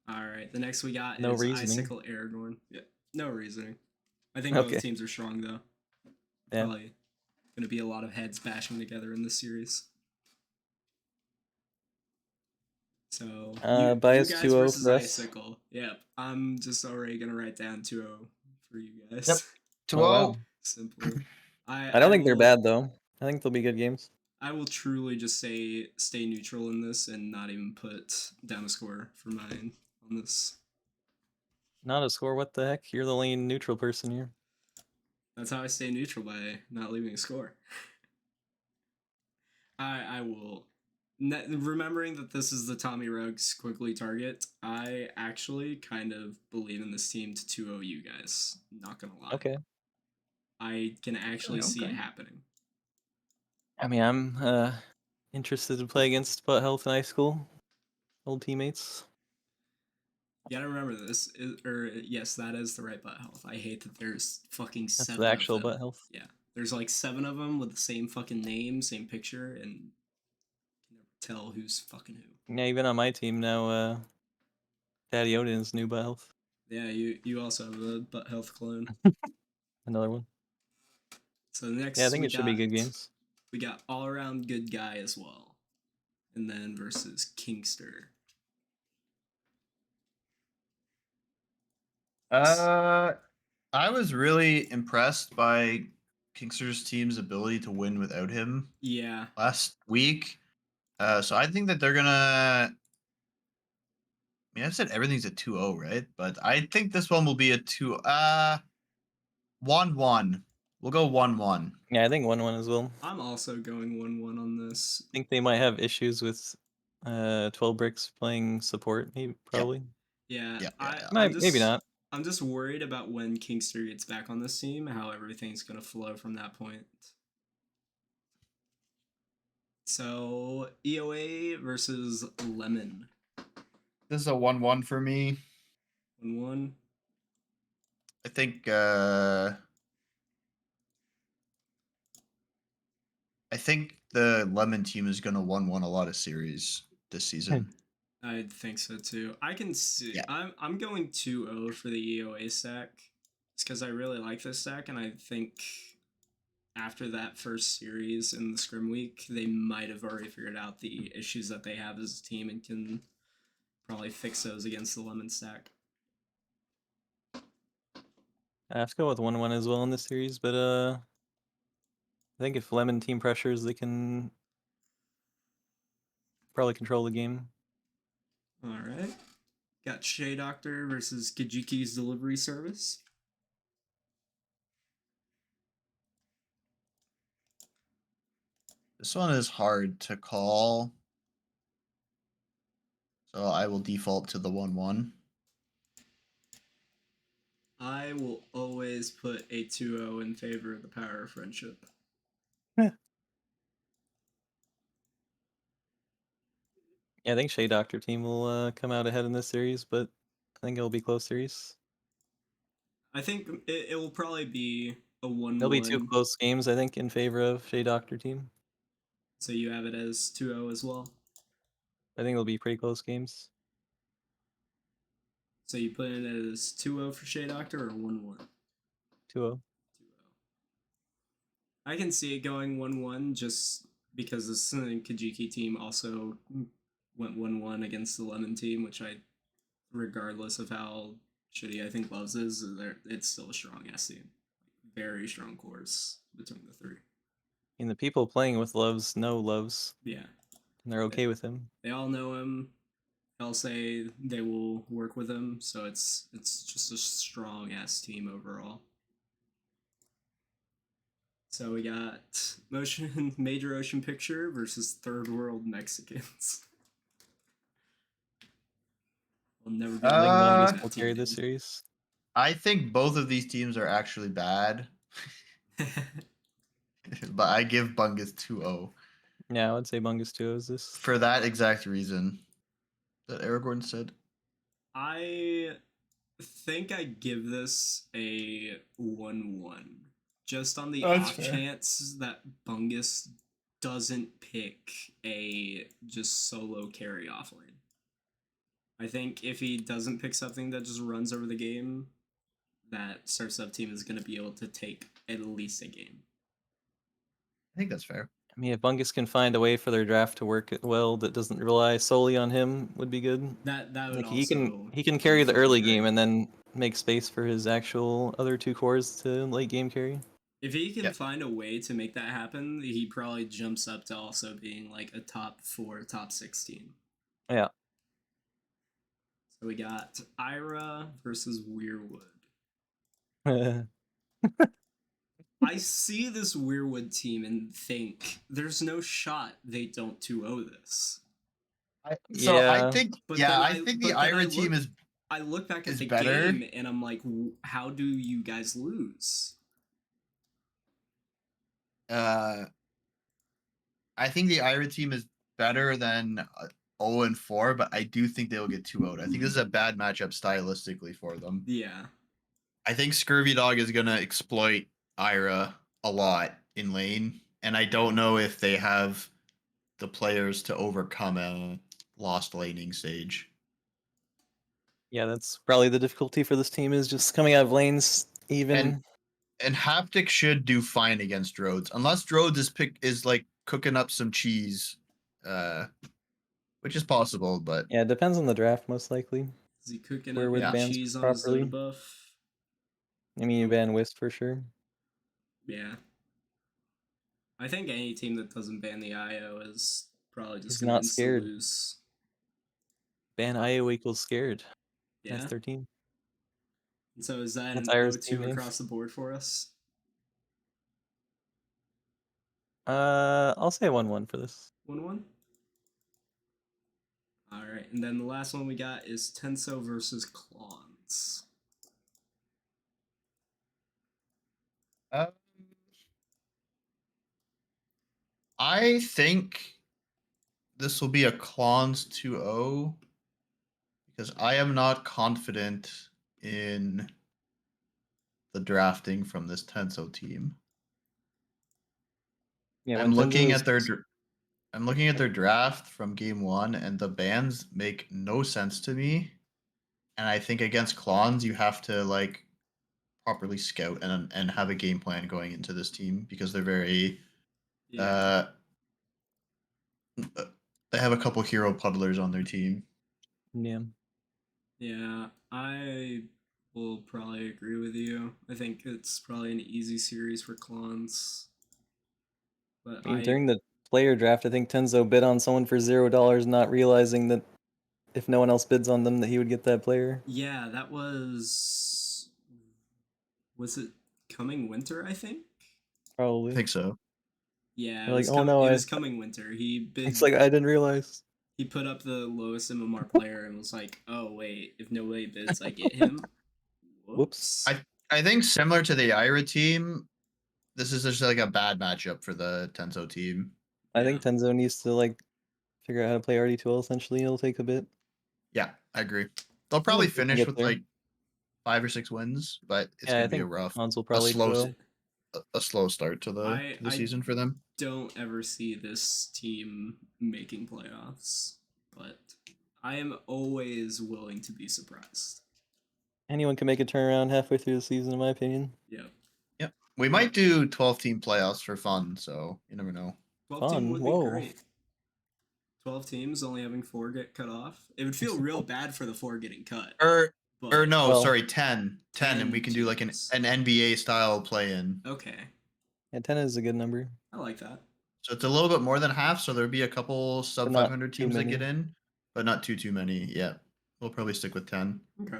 All right. The next we got no is reasoning. Icicle Aragorn. Yeah. No reasoning. I think both Okay. teams are strong though. Yeah. Probably going to be a lot of heads bashing together in this series. So you Bias guys 2-0 versus for us. Icicle. Yep. I'm just already gonna write down 2-0 for you guys. Yep. 2-0. Oh, wow. Simple. I don't think they're bad though. I think they'll be good games. I will truly just say stay neutral in this and not even put down a score for mine on this. Not a score. What the heck? You're the lane neutral person here. That's how I stay neutral, by not leaving a score. I will. Remembering that this is the Tommy Ruggs quickly target, I actually kind of believe in this team to 2-0 you guys. Not gonna lie. Okay. I can actually see it Okay. happening. I mean, I'm interested to play against Butt Health in high school. Old teammates. You gotta remember this, yes, that is the right butt health. I hate that there's fucking That's 7 the of actual them. Butt Health. Yeah, there's like 7 of them with the same fucking name, same picture, and you can never tell who's fucking who. Yeah, even on my team now, Daddy Odin's new Butt Health. Yeah, you also have a butt health clone. Another one. So next Yeah, I think it should be good games. we got all around good guy as well, and then versus Kingster. I was really impressed by Kingster's team's ability to win without him Yeah, last week. So I think that they're gonna. I mean, I've said everything's a 2-0, right? But I think this one will be a 1-1. We'll go 1-1. Yeah, I think 1-1 as well. I'm also going 1-1 on this. I think they might have issues with 12 bricks playing support, maybe Yep. probably. Yeah, Yeah. Maybe not. I'm just worried about when Kingster gets back on this team, how everything's gonna flow from that point. So EOA versus Lemon. This is a 1-1 for me. 1-1. I think the Lemon team is going to 1-1 a lot of series this season. I think so too. I can see. Yeah. I'm going 2-0 for the EOA stack. It's because I really like this stack, and I think after that first series in the scrim week, they might have already figured out the issues that they have as a team and can probably fix those against the Lemon stack. I have to go with 1-1 as well in this series, but I think if Lemon team pressures, they can probably control the game. All right. Got Shea Doctor versus Kijiki's delivery service. This one is hard to call. So I will default to the 1-1. I will always put a 2-0 in favor of the power of friendship. Yeah, I think Shea Doctor team will come out ahead in this series, but I think it'll be close series. I think it will probably be a 1-1. There'll be 2 close games, I think, in favor of Shea Doctor team. So you have it as 2-0 as well? I think it'll be pretty close games. So you put it as 2-0 for Shea Doctor or 1-1? 2-0. I can see it going 1-1 just because this Kajiki team also went 1-1 against the Lemon team, which regardless of how shitty I think Loves is, it's still a strong ass team. Very strong cores between the three. And the people playing with Loves know Loves. Yeah. And they're okay with him. They all know him. They'll say they will work with him, so it's just a strong ass team overall. So we got Major Ocean Picture versus Third World Mexicans. We'll never be I think able to Bungus that will team carry this name. series. I think both of these teams are actually bad, but I give Bungus 2-0 Yeah, I would say Bungus 2 is this. for that exact reason that Aragorn said. I think I give this a 1-1. Just on the That's off fair. chance that Bungus doesn't pick a just solo carry off lane. I think if he doesn't pick something that just runs over the game, that Surf Sub team is going to be able to take at least a game. I think that's fair. I mean, if Bungus can find a way for their draft to work well that doesn't rely solely on him, would be good. That would Like also he can be carry the fucking early great. game and then make space for his actual other 2 cores to late game carry. If he can Yeah. find a way to make that happen, he probably jumps up to also being like a top 4, top 16. Yeah. So we got Ira versus Weirwood. I see this Weirwood team and think there's no shot they don't 2-0 this. I Yeah. think But I think the Ira team I look back at is the better. game and I'm like, how do you guys lose? I think the Ira team is better than 0-4, but I do think they'll get 2-0. I think this is a bad matchup stylistically for them. Yeah. I think Scurvy Dog is gonna exploit Ira a lot in lane, and I don't know if they have the players to overcome a lost laning stage. Yeah, that's probably the difficulty for this team is just coming out of lanes even. And Haptic should do fine against Drodes, unless Drodes is like cooking up some cheese, which is possible, but Yeah, it depends on the draft most likely. Is he cooking Where up with any bans cheese on his properly. Zoda buff? I mean, you ban Wisp for sure. Yeah. I think any team that doesn't ban the IO is probably just He's going to not insta scared. lose. Ban IO equals scared. Yeah. That's 13. And so is that That's an Ira's O2 team name. across the board for us? I'll say 1-1 for this. 1-1? Alright, and then the last one we got is Tenso versus Clons. I think this will be a Clons 2-0 because I am not confident in the drafting from this Tenso team. Yeah, I'm looking at Tenzo's- their draft from game 1 and the bans make no sense to me. And I think against Clons you have to like properly scout and have a game plan going into this team because they're very they have a couple hero puddlers on their team. Yeah. Yeah, I will probably agree with you. I think it's probably an easy series for Clons. But I mean, during the player draft, I think Tenzo bid on someone for $0, not realizing that if no one else bids on them, that he would get that player. Yeah, that was it Coming Winter, I think? Probably. I think so. Yeah, They're like, oh no, it was Coming Winter. It's like I didn't realize. He put up the lowest MMR player and was like, "Oh wait, if nobody bids, I get him." Whoops. I think similar to the Ira team, this is just like a bad matchup for the Tenso team. I think Tenzo needs to like figure out how to play RD2L. Essentially, it'll take a bit. Yeah, I agree. They'll probably They can finish get with there. like 5 or 6 wins, but it's Yeah, gonna I be a think rough, Cons will a probably slow, 2-0. a slow start to the I season for them. don't ever see this team making playoffs, but I am always willing to be surprised. Anyone can make a turnaround halfway through the season, in my opinion. Yep. Yep. We might do 12-team playoffs for fun, so you never know. 12 team Fun. would be Whoa. great. 12 teams, only having 4 get cut off. It would feel real bad for the 4 getting cut. Or But no, Well, sorry, 10. 10, and we 10 can do like an teams. NBA style play-in. Okay. yeah, 10 is a good number. I like that. So it's a little bit more than half, so there'd be a couple sub But not 500 too teams that many. get in, but not too many. Yeah. We'll probably stick with 10. Okay.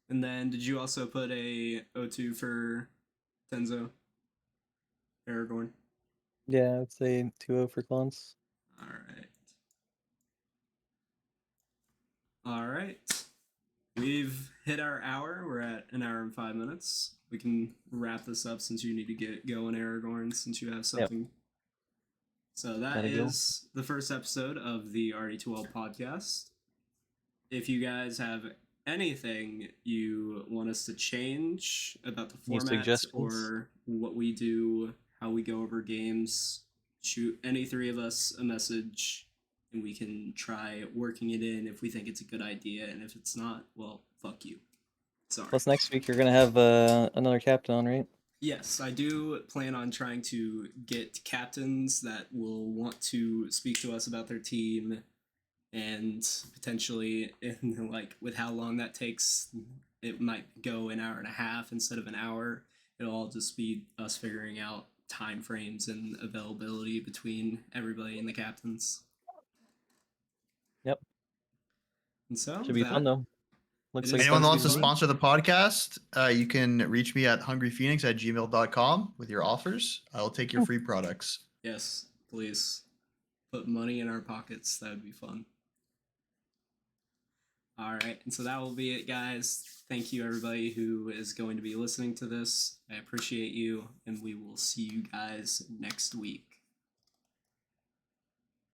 And then did you also put a O2 for Tenzo? Aragorn? Yeah, I would say 2-0 for Cons. Alright. Alright. We've hit our hour. We're at an hour and 5 minutes. We can wrap this up since you need to get going, Aragorn, since you have something. So that Gotta go. is the first episode of the RD2L podcast. If you guys have anything you want us to change about the Any format suggestions? or what we do, how we go over games, shoot any 3 of us a message and we can try working it in if we think it's a good idea, and if it's not, well, fuck you. Sorry. Plus, next week you're gonna have another captain on, right? Yes, I do plan on trying to get captains that will want to speak to us about their team, and potentially, in, like, with how long that takes, it might go an hour and a half instead of an hour. It'll all just be us figuring out time frames and availability between everybody and the captains. Yep. And so Should be fun though. Looks like a Anyone fun wants to season. sponsor the podcast, you can reach me at hungryphoenix@gmail.com with your offers. I'll take your free products. Yes, please. Put money in our pockets. That would be fun. All right, and so that will be it, guys. Thank you, everybody who is going to be listening to this. I appreciate you, and we will see you guys next week.